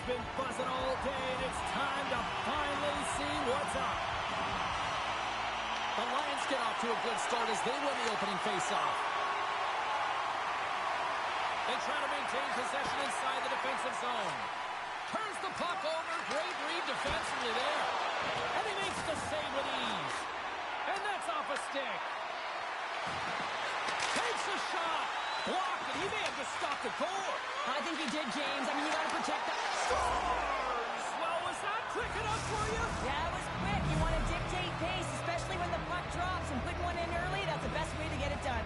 been buzzing all day, and it's time to finally see what's up. The Lions get off to a good start as they win the opening faceoff. They try to maintain possession inside the defensive zone. Turns the puck over. Great read defensively there. And he makes the save with ease. And that's off a stick. Takes a shot. Blocked, and he may have just stopped the goal. I think he did, James. I mean, you got to protect that. Scores! Well, was that quick enough for you? Yeah, it was quick. You want to dictate pace, especially when the puck drops, and putting one in early, that's the best way to get it done.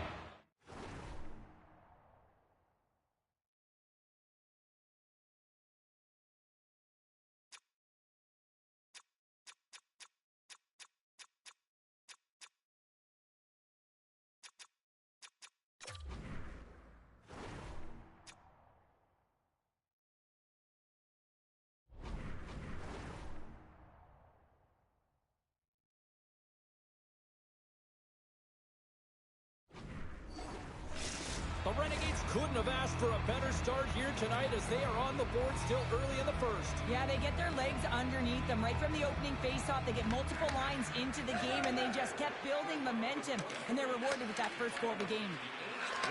The Renegades couldn't have asked for a better start here tonight as they are on the board still early in the first. Yeah, they get their legs underneath them right from the opening faceoff. They get multiple lines into the game, and they just kept building momentum, and they're rewarded with that first goal of the game.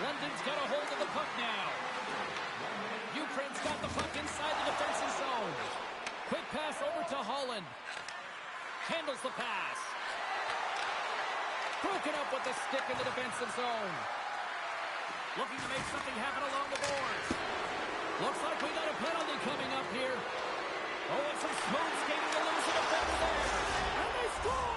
London's got a hold of the puck now. Ukraine's got the puck inside the defensive zone. Quick pass over to Holland. Handles the pass. Broken up with the stick in the defensive zone. Looking to make something happen along the boards. Looks like we got a penalty coming up here. Oh, and some smooth skating to lose the defender there. And they score!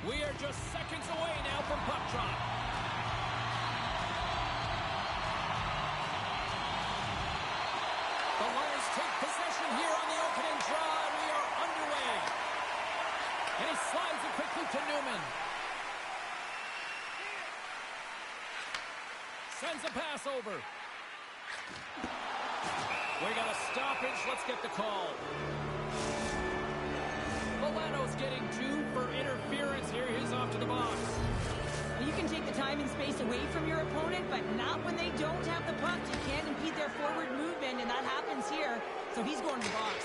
We are just seconds away now from puck drop. The Lions take possession here on the opening draw, and we are underway. And he slides it quickly to Newman. Sends a pass over. We got a stoppage. Let's get the call. Milano's getting 2 for interference here. He's off to the box. You can take the time and space away from your opponent, but not when they don't have the puck. You can't impede their forward movement, and that happens here. So he's going to the box.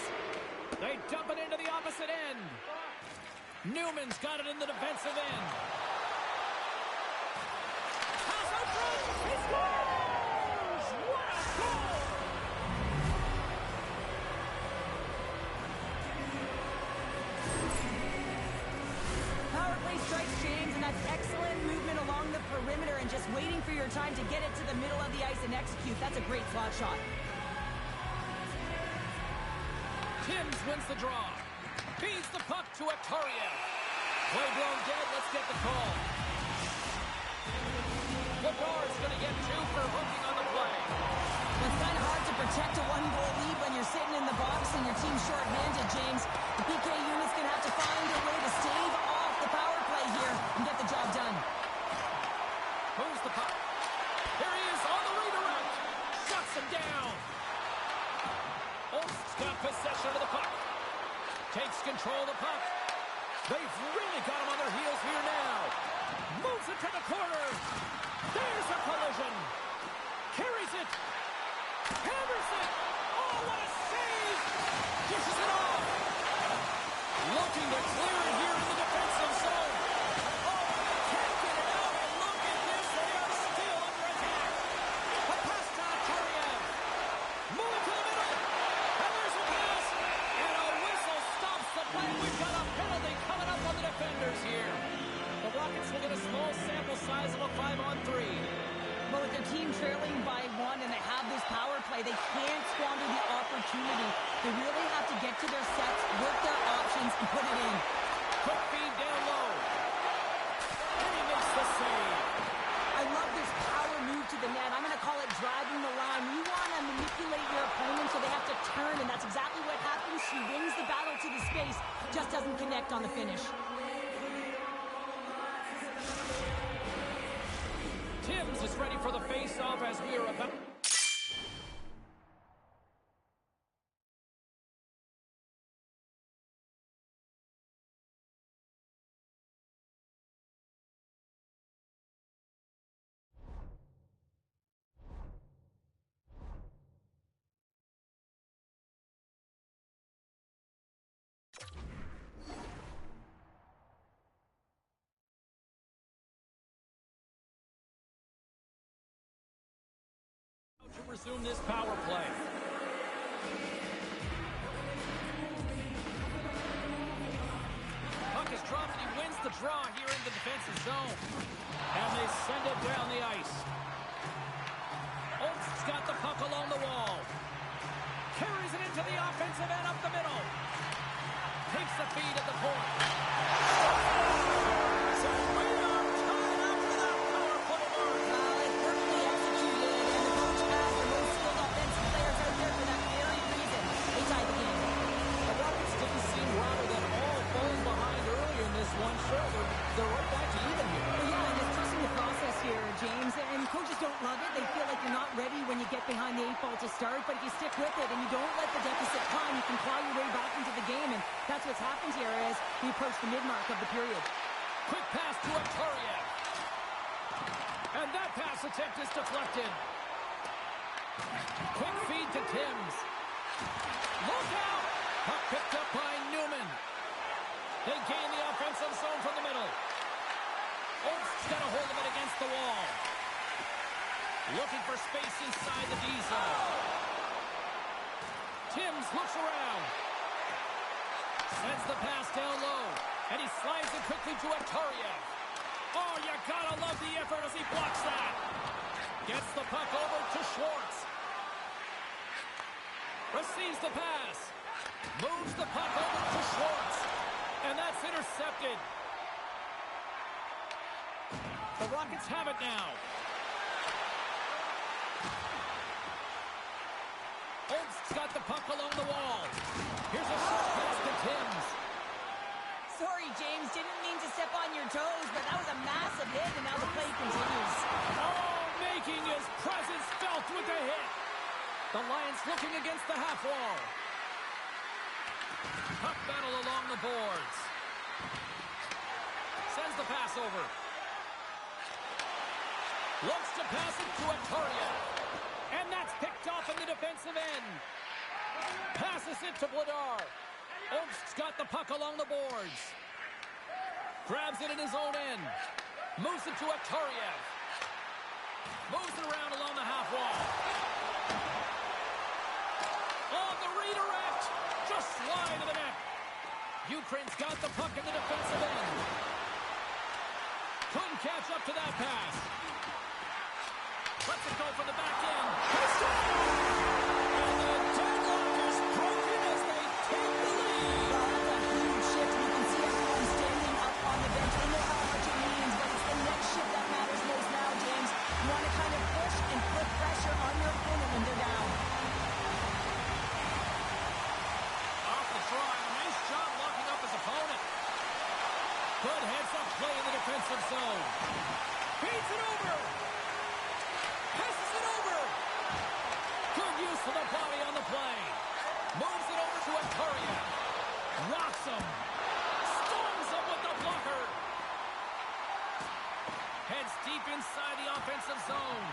They dump it into the opposite end. Newman's got it in the defensive end. Pass out front. He scores! What a goal! Power play strikes, James, and that's excellent movement along the perimeter and just waiting for your time to get it to the middle of the ice and execute. That's a great slot shot. Timms wins the draw. Feeds the puck to Aktariev. Play blown dead. Let's get the call. Bedard's going to get 2 for hooking on the play. Well, it's kind of hard to protect a one-goal lead when you're sitting in the box and your team's short-handed, James. The PK unit's going to have to find a way to stave off the power play here and get the job done. Moves the puck. Here he is on the redirect. Shuts him down. Olst's got possession of the puck. Takes control of the puck. They've really got him on their heels here now. Moves it to the corner. There's a collision. Carries it. Hammers it. Oh, what a save. Dishes it off. Looking to clear it here in the defensive zone. Oh, they can't get it out. And look at this. They are still under attack. A pass to Aktariev. Move it to the middle. And there's a pass. And a whistle stops the play. We've got a penalty coming up on the defenders here. The Rockets will get a small sample size of a 5-on-3. But with their team trailing by 1 and they have this power play, they can't squander the opportunity. They really have to get to their sets, work their options, and put it in. Quick feed down low. And he makes the save. I love this power move to the net. I'm going to call it dragging the line. You want to manipulate your opponent so they have to turn, and that's exactly what happens. She wins the battle to the space, just doesn't connect on the finish. Timms is ready for the face-off as we are about... to resume this power play. Puck is dropped and he wins the draw here in the defensive zone. And they send it down the ice. Olst's got the puck along the wall. Carries it into the offensive end up the middle. Takes the feed at the point. So we are tied up for that power play mark. It's perfectly executed, and the coach has the most skilled offensive players out there for that very reason. They tied the game. The Rockets didn't seem rather than all falling behind earlier in this one. Sure, they're right back to even here. Well, yeah, and it's trusting the process here, James. And coaches don't love it. They feel like you're not ready when you get behind the 8 ball to start. But if you stick with it and you don't let the deficit climb, you can claw your way back into the game. And that's what's happened here as we approach the mid-mark of the period. Quick pass to Aktariev. And that pass attempt is deflected. Quick feed to Timms. Look out! Puck picked up by Newman. They gain the offensive zone from the middle. Olst's got a hold of it against the wall. Looking for space inside the D zone. Timms looks around. Sends the pass down low. And he slides it quickly to Aktariev. Oh, you gotta love the effort as he blocks that. Gets the puck over to Schwartz. Receives the pass. Moves the puck over to Schwartz. And that's intercepted. The Rockets have it now. Obst's got the puck along the wall. Here's a short pass to Timms. Sorry, James. Didn't mean to step on your toes, but that was a massive hit, and now the play continues. Oh, making his presence felt with the hit. The Lions looking against the half wall. Puck battle along the boards. Sends the pass over. Looks to pass it to Acharya. And that's picked off in the defensive end. Passes it to Vladar. Obst's got the puck along the boards. Grabs it in his own end. Moves it to Acharya. Moves it around along the half wall. On the redirect. Just slide to the net. Ukraine's got the puck in the defensive end. Couldn't catch up to that pass. Lets it go from the back end. And the deadlock is broken as they take the lead. Well, that's a huge shift. You can see everyone standing up on the bench. They know how much it means, but it's the next shift that matters most now, James. You want to kind of push and put pressure on your opponent when they're down. Off the try. Nice job locking up his opponent. Good heads-up play in the defensive zone. Beats it over. Passes it over. Good use of the body on the play. Moves it over to Acharya. Rocks him. Storms him with the blocker. Heads deep inside the offensive zone.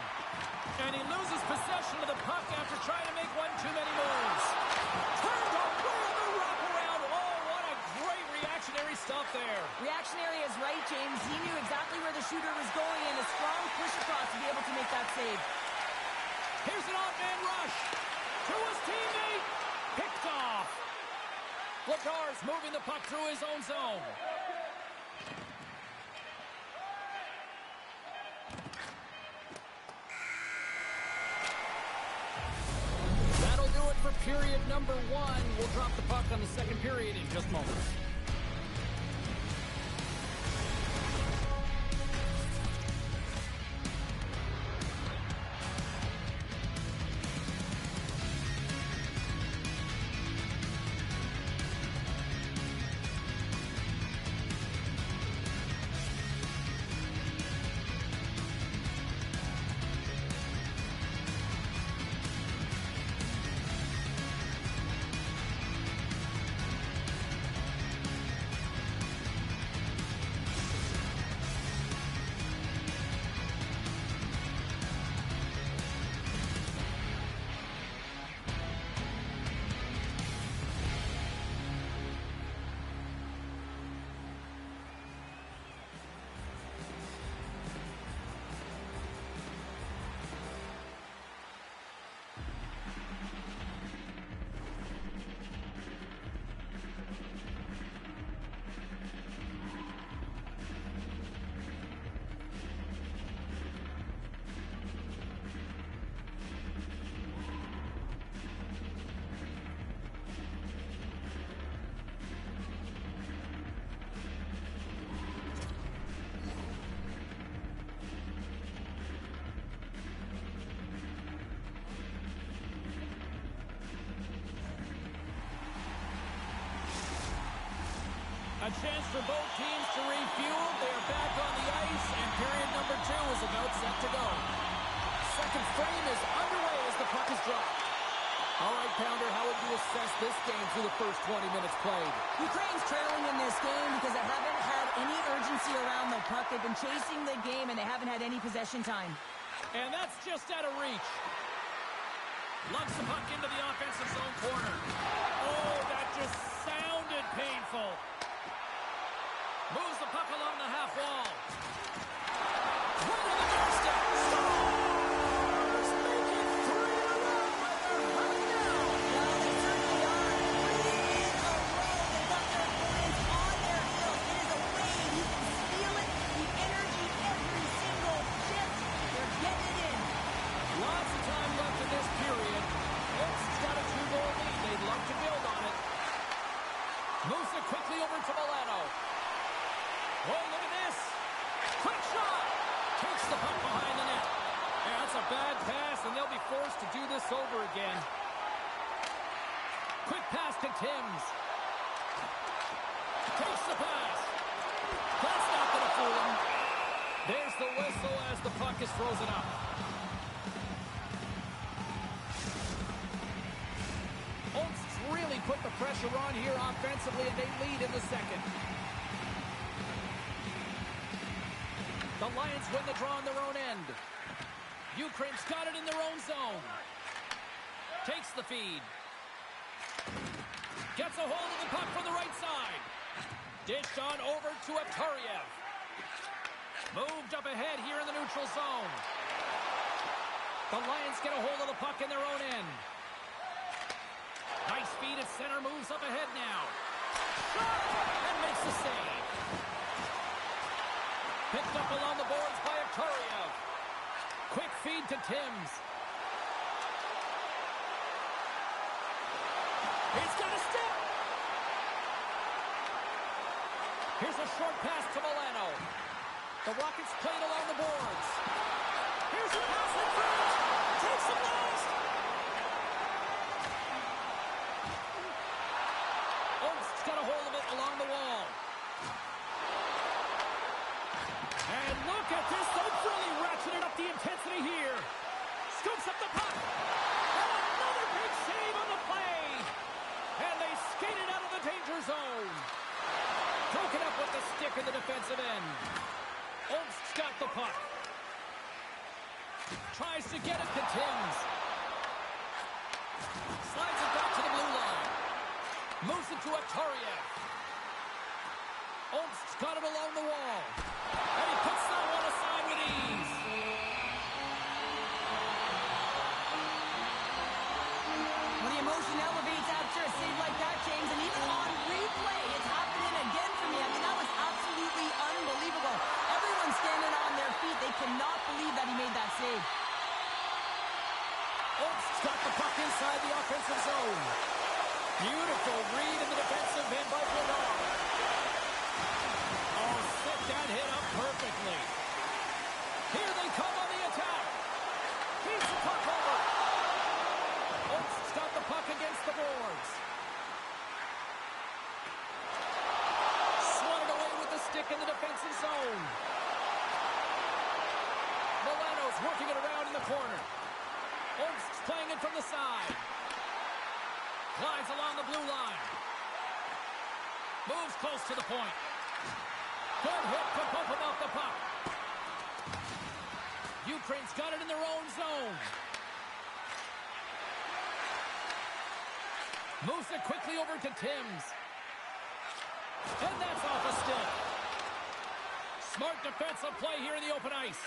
And he loses possession of the puck after trying to make one too many moves. Turned away on the wraparound. Oh, what a great reactionary stop there. Reactionary is right, James. He knew exactly where the shooter was going, and a strong push across to be able to make that save. Here's an odd-man rush. To his teammate. Picked off. Vladar's moving the puck through his own zone. That'll do it for period number 1. We'll drop the puck on the second period in just moments. A chance for both teams to refuel. They are back on the ice, and period number 2 is about set to go. Second frame is underway as the puck is dropped. All right, Pounder, how would you assess this game through the first 20 minutes played? Ukraine's trailing in this game because they haven't had any urgency around the puck. They've been chasing the game, and they haven't had any possession time. And that's just out of reach. Lugs the puck into the offensive zone corner. Oh, that just sounded painful. Moves the puck along the half wall. Right on the doorstep. Stars make it 3 in a row, and they're hunting down. Well, they certainly are. 3 in a row. They got their opponents on their heels. It is a wave. You can feel it. The energy every single shift. They're getting it in. Lots of time left in this period. Obst's got a 2-goal lead. They'd love to build on it. Moves it quickly over to Milano. Oh, look at this. That's a bad pass, and they'll be forced to do this over again. Quick pass to Timms. Takes the pass. That's not going to fool him. There's the whistle as the puck is frozen up. Holtz really put the pressure on here offensively, and they lead in the second. The Lions win the draw on their own end. Ukraine's got it in their own zone. Takes the feed. Gets a hold of the puck from the right side. Dished on over to Aktariev. Moved up ahead here in the neutral zone. The Lions get a hold of the puck in their own end. Nice feed at center, moves up ahead now. And makes the save. Picked up along the boards by Aktariev. Quick feed to Timms. He's got a step. Here's a short pass to Milano. The Rockets played along the boards. Here's a pass in front. Takes the blast. Holtz got a hold of it along the wall. And look at this. They've really ratcheted up the intensity here. Scoops up the puck. And another big save on the play. And they skated out of the danger zone. Broken up with the stick in the defensive end. Holtz got the puck. Tries to get it to Timms. Slides it back to the blue line. Moves it to Aktariev. Holtz got it along the wall. And he puts that one aside with ease. When the emotion elevates after a save like that, James, and even on replay, it's happening again for me. I mean, that was absolutely unbelievable. Everyone's standing on their feet. They cannot believe that he made that save. Holtz got the puck inside the offensive zone. Beautiful read in the defensive end by Bernard. Oh, set that hit up perfectly. Here they come on the attack. Feeds the puck over. Holtz got the puck against the boards. Swatted away with the stick in the defensive zone. Milano's working it around in the corner. Holtz playing it from the side. Glides along the blue line. Moves close to the point. Good hit to bump him off the puck. Ukraine's got it in their own zone. Moves it quickly over to Timms. And that's off a stick. Smart defensive play here in the open ice.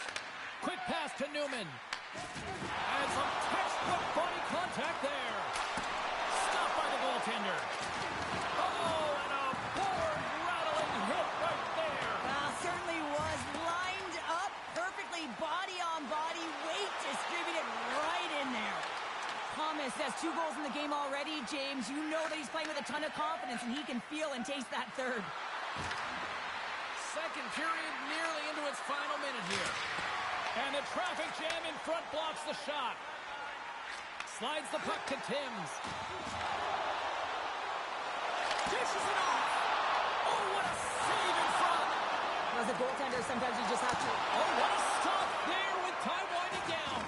Quick pass to Newman. And some textbook body contact there. Stopped by the goaltender. Oh, and a board-rattling hit right there. Well, certainly was lined up perfectly, body on body, weight distributed right in there. Thomas has 2 goals in the game already. James, you know that he's playing with a ton of confidence, and he can feel and taste that third. Second period nearly into its final minute here. And the traffic jam in front blocks the shot. Slides the puck to Timms. Dishes it off. Oh, what a save in front. As a goaltender, sometimes you just have to... Oh, what a stop there with time winding down.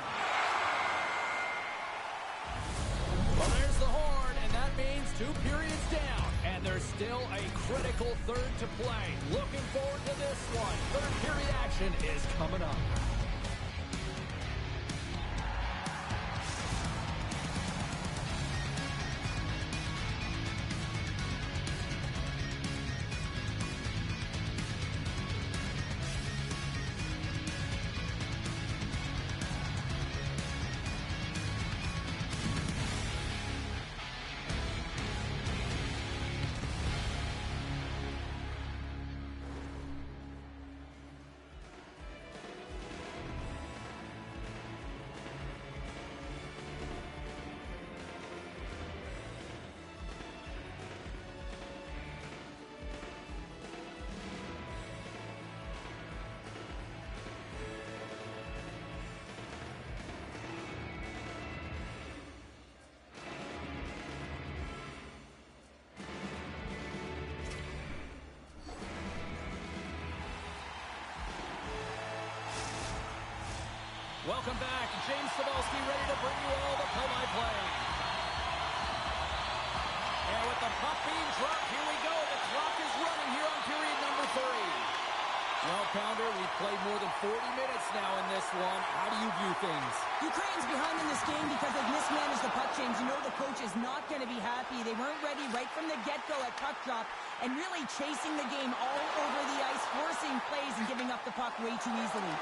Well, there's the horn, and that means 2 periods down. And there's still a critical third to play. Looking forward to this one. Third period action is coming up. Welcome back. James Cybulski ready to bring you all the play-by-play. And with the puck being dropped, here we go. The clock is running here on period number 3. Well, Pounder, we've played more than 40 minutes now in this one. How do you view things? Ukraine's behind in this game because they've mismanaged the puck, James. You know the coach is not going to be happy. They weren't ready right from the get-go at puck drop and really chasing the game all over the ice, forcing plays and giving up the puck way too easily.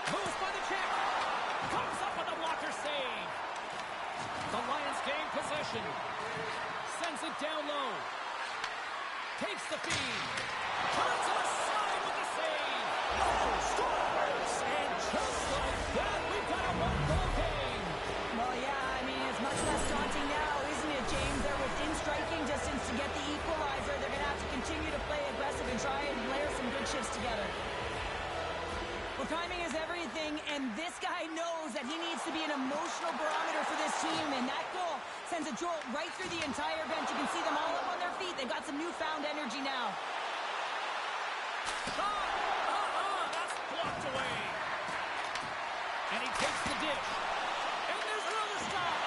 Moves by the check. Comes up with a blocker save. The Lions gain possession. Sends it down low. Takes the feed. Turns to the side with the save. Oh, scores! And just like that, we've got a one-goal game. Well, yeah, I mean, it's much less daunting now, isn't it, James? They're within striking distance to get the equalizer. They're going to have to continue to play aggressive and try and layer some good shifts together. Well, timing is everything, and this guy knows that he needs to be an emotional barometer for this team, and that goal sends a jolt right through the entire bench. You can see them all up on their feet. They've got some newfound energy now. That's blocked away. And he takes the dish. And there's another stop.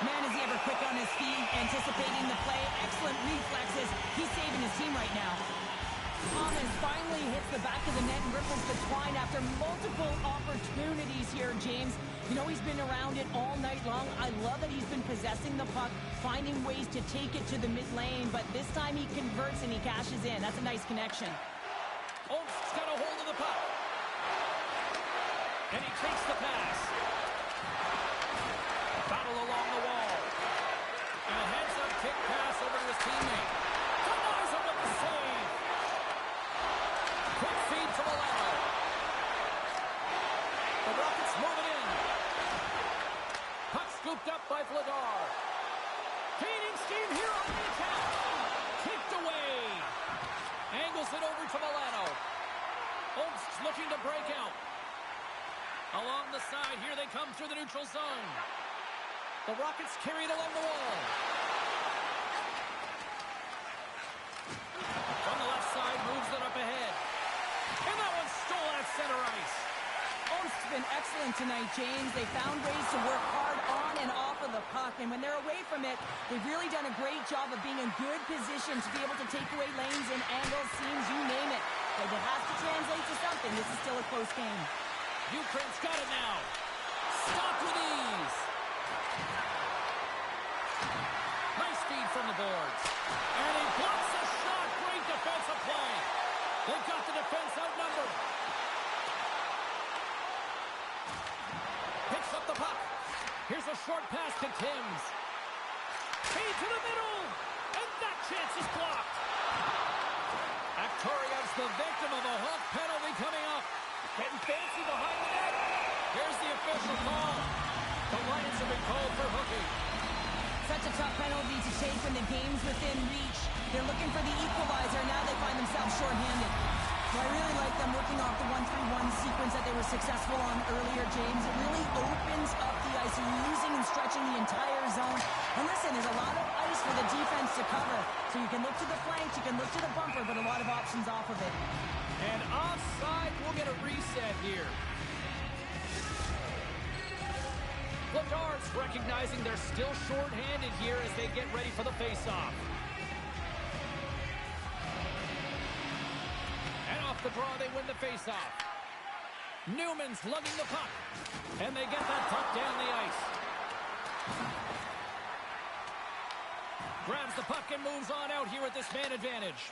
Man, is he ever quick on his feet, anticipating the play. Excellent reflexes. He's saving his team right now. Thomas finally hits the back of the net and ripples the twine after multiple opportunities here, James. You know he's been around it all night long. I love that he's been possessing the puck, finding ways to take it to the mid lane, but this time he converts and he cashes in. That's a nice connection. Holm's got a hold of the puck. And he takes the pass. Battle along the wall. And a heads-up kick pass over to his teammate. Denies him with the save. Quick feed to Milano. The Rockets move it in. Puck scooped up by Vladar. Gaining steam here on the attack. Kicked away. Angles it over to Milano. Holmes looking to break out. Along the side, here they come through the neutral zone. The Rockets carry it along the wall. From the left side, moves it up ahead. And that one stole at center ice. Holm's been excellent tonight, James. They found ways to work hard on and off of the puck, and when they're away from it, they've really done a great job of being in good position to be able to take away lanes and angles, seams, you name it. But it has to translate to something. This is still a close game. Ukraine's got it now. Stopped with ease. Nice feed from the boards. And he blocks the shot. Great defensive play. They've got the defense outnumbered. Picks up the puck. Here's a short pass to Timms. Feed to the middle. And that chance is blocked. Aktoriev's the victim of a hook penalty coming up. Getting fancy behind the net. Here's the official call. The Lions have been called for hooking. Such a tough penalty to take when the game's within reach. They're looking for the equalizer. Now they find themselves shorthanded. Well, I really like them working off the 1-3-1 sequence that they were successful on earlier, James. It really opens up the ice. You're using and stretching the entire zone. And listen, there's a lot of ice for the defense to cover. So you can look to the flanks, you can look to the bumper, but a lot of options off of it. And offside, we'll get a reset here. Vladars recognizing they're still short-handed here as they get ready for the face-off. And off the draw, they win the face-off. Newman's lugging the puck. And they get that puck down the ice. Grabs the puck and moves on out here with this man advantage.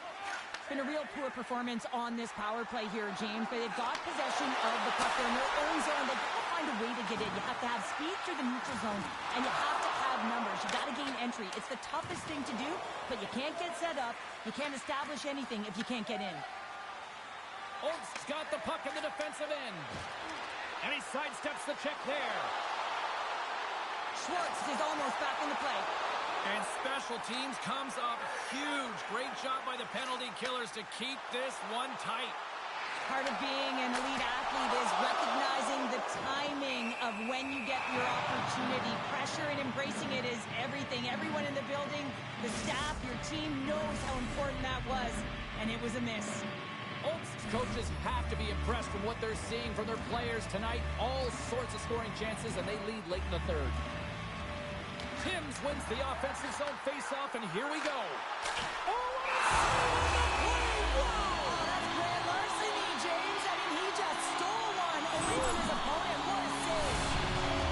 It's been a real poor performance on this power play here, James, but they've got possession of the puck. They're in their own zone. They've got to find a way to get in. You have to have speed through the neutral zone, and you have to have numbers. You got to gain entry. It's the toughest thing to do, but you can't get set up. You can't establish anything if you can't get in. Holt's got the puck in the defensive end. And he sidesteps the check there. Schwartz is almost back in the play. And special teams comes up huge. Great job by the penalty killers to keep this one tight. Part of being an elite athlete is recognizing the timing of when you get your opportunity. Pressure and embracing it is everything. Everyone in the building, the staff, your team knows how important that was, and it was a miss. Oaks coaches have to be impressed from what they're seeing from their players tonight. All sorts of scoring chances, and they lead late in the third. Timms wins the offensive zone faceoff, and here we go. Oh, That's grand larceny, James. I mean, he just stole one away from his opponent. What a save.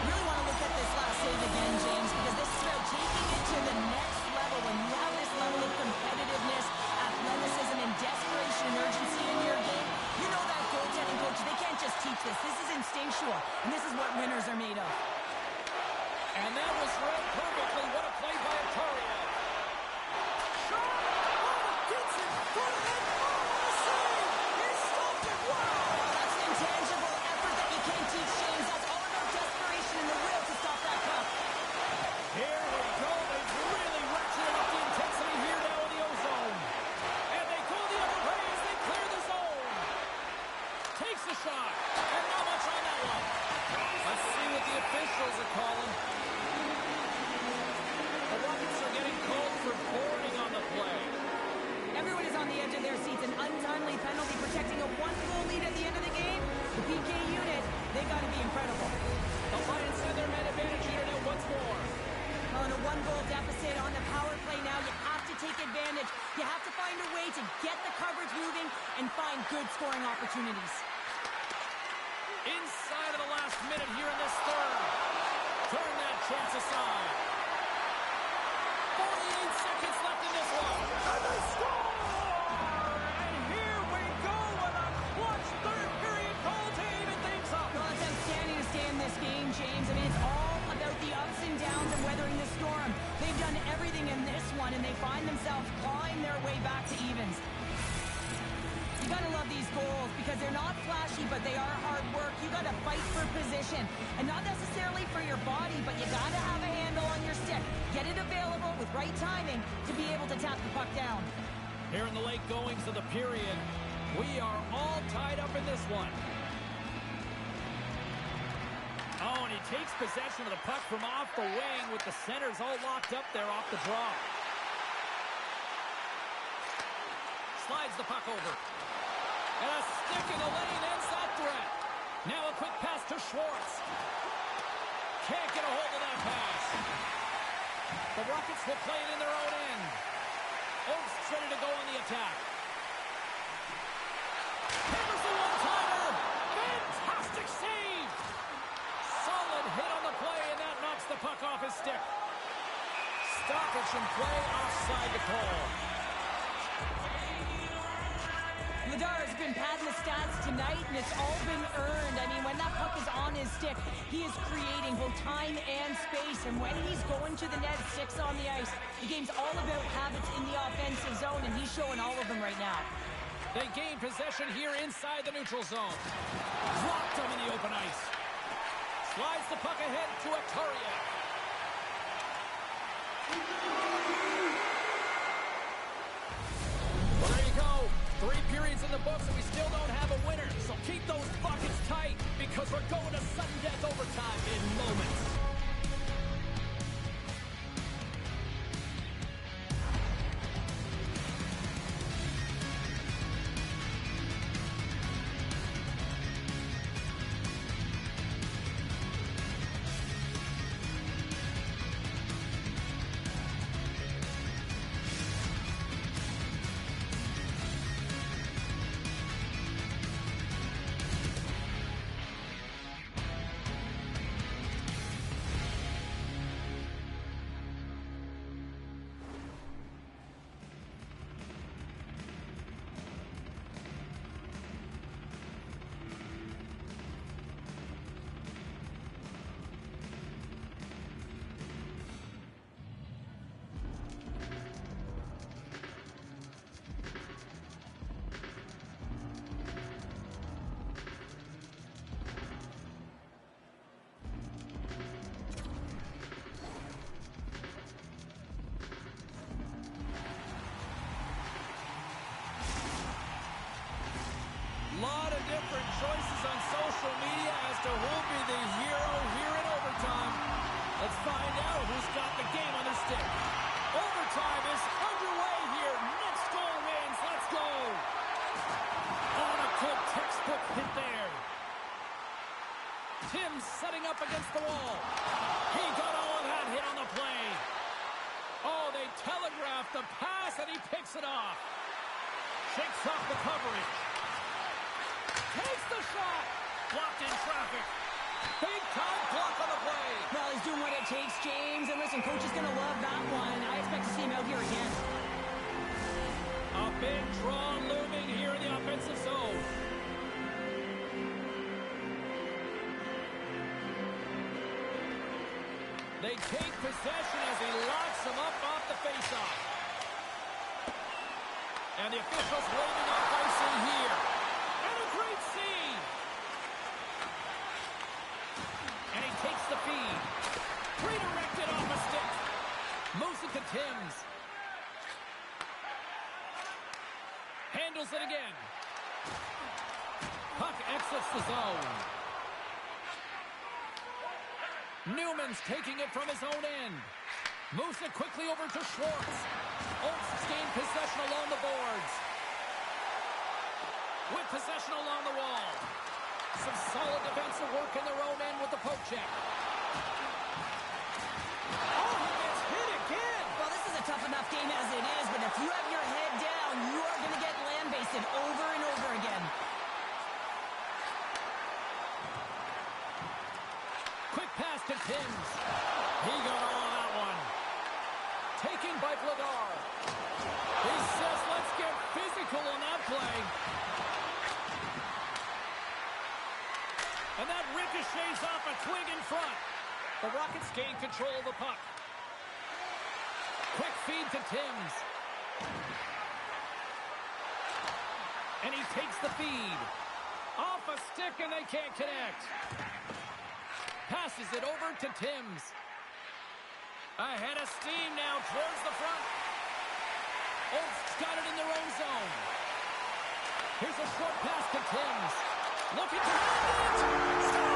Really want to look at this last save again, James, because this is about taking it to the next level. When you have this level of competitiveness, athleticism, and desperation and urgency in your game, you know that goaltending coach, they can't just teach this. This is instinctual, and this is what winners are made of. and that was read perfectly. What a play by Ontario. Shot! Oh, gets it! Front of it! Oh, what a save! He stopped it! Wow! That's an intangible effort that you can't teach, James. That's all about desperation and the will to stop that puck. Here we go. They've really ratcheted up the intensity here now in the O-zone. And they go the other way as they clear the zone. Takes the shot. And not much on that one. Let's see what the officials are calling. The Rockets are getting called for boarding on the play. Everyone is on the edge of their seats. An untimely penalty protecting a one-goal lead at the end of the game. The PK unit, they got to be incredible. The Lions have their man advantage unit out once more. On a one-goal deficit on the power play now, you have to take advantage. You have to find a way to get the coverage moving and find good scoring opportunities. Inside of the last minute here in this third. Turn that chance aside. 48 seconds left in this one. And they score! And here we go with a clutch third period goal to even things up. Well, it's outstanding to stay in this game, James. I mean, it's all about the ups and downs and weathering the storm. They've done everything in this one, and they find themselves clawing their way back to evens. You gotta love these goals because they're not flashy, but they are hard work. You gotta fight for position, and not necessarily for your body, but you gotta have a handle on your stick. Get it available with right timing to be able to tap the puck down. Here in the late goings of the period, we are all tied up in this one. Oh, and he takes possession of the puck from off the wing with the centers all locked up there off the draw. Slides the puck over. And a stick in the lane ends that threat. Now a quick pass to Schwartz. Can't get a hold of that pass. The Rockets will play it in their own end. Oaks ready to go on the attack. Hammers the one-timer. Fantastic save. Solid hit on the play, and that knocks the puck off his stick. Stoppage in play, offside the call. Vladar has been padding the stats tonight, and it's all been earned. I mean, when that puck is on his stick, he is creating both time and space. And when he's going to the net, 6 on the ice, the game's all about habits in the offensive zone, and he's showing all of them right now. They gain possession here inside the neutral zone. Dropped him in the open ice. Slides the puck ahead to Ontario. Well, there you go. 3 periods in the books, and we still don't have a winner. So keep those buckets tight, because we're going to sudden death overtime in moments. Lot of different choices on social media as to who'll be the hero here in overtime. Let's find out who's got the game on their stick. Overtime is underway here. Next goal wins. Let's go. Tim's setting up against the wall. He got all of that hit on the play. Oh, they telegraphed the pass, and he picks it off. Shakes off the coverage. Takes the shot. Blocked in traffic. Big time block on the play. Well, he's doing what it takes, James. And listen, coach is going to love that one. I expect to see him out here again. A big draw looming here in the offensive zone. They take possession as he locks him up off the faceoff. And the officials waving off icing here. And a great save. And he takes the feed. Redirected off a stick. Moves it to Timms. Handles it again. Puck exits the zone. Newman's taking it from his own end. Moves it quickly over to Schwartz. Oaks gain possession along the boards. With possession along the wall. Some solid defensive work in their own end with the poke check. Oh, he gets hit again. Well, this is a tough enough game as it is, but if you have your head down, you are going to get lambasted over and over again. Quick pass to Timms. He got all of that one. Taking by Vladar. He says, let's get physical on that play. And that ricochets off a twig in front. The Rockets gain control of the puck. Quick feed to Timms. And he takes the feed. Off a stick and they can't connect. Passes it over to Timms. Ahead of steam now towards the front. Oaks got it in their own zone. Here's a short pass to Timms. Looking to end it.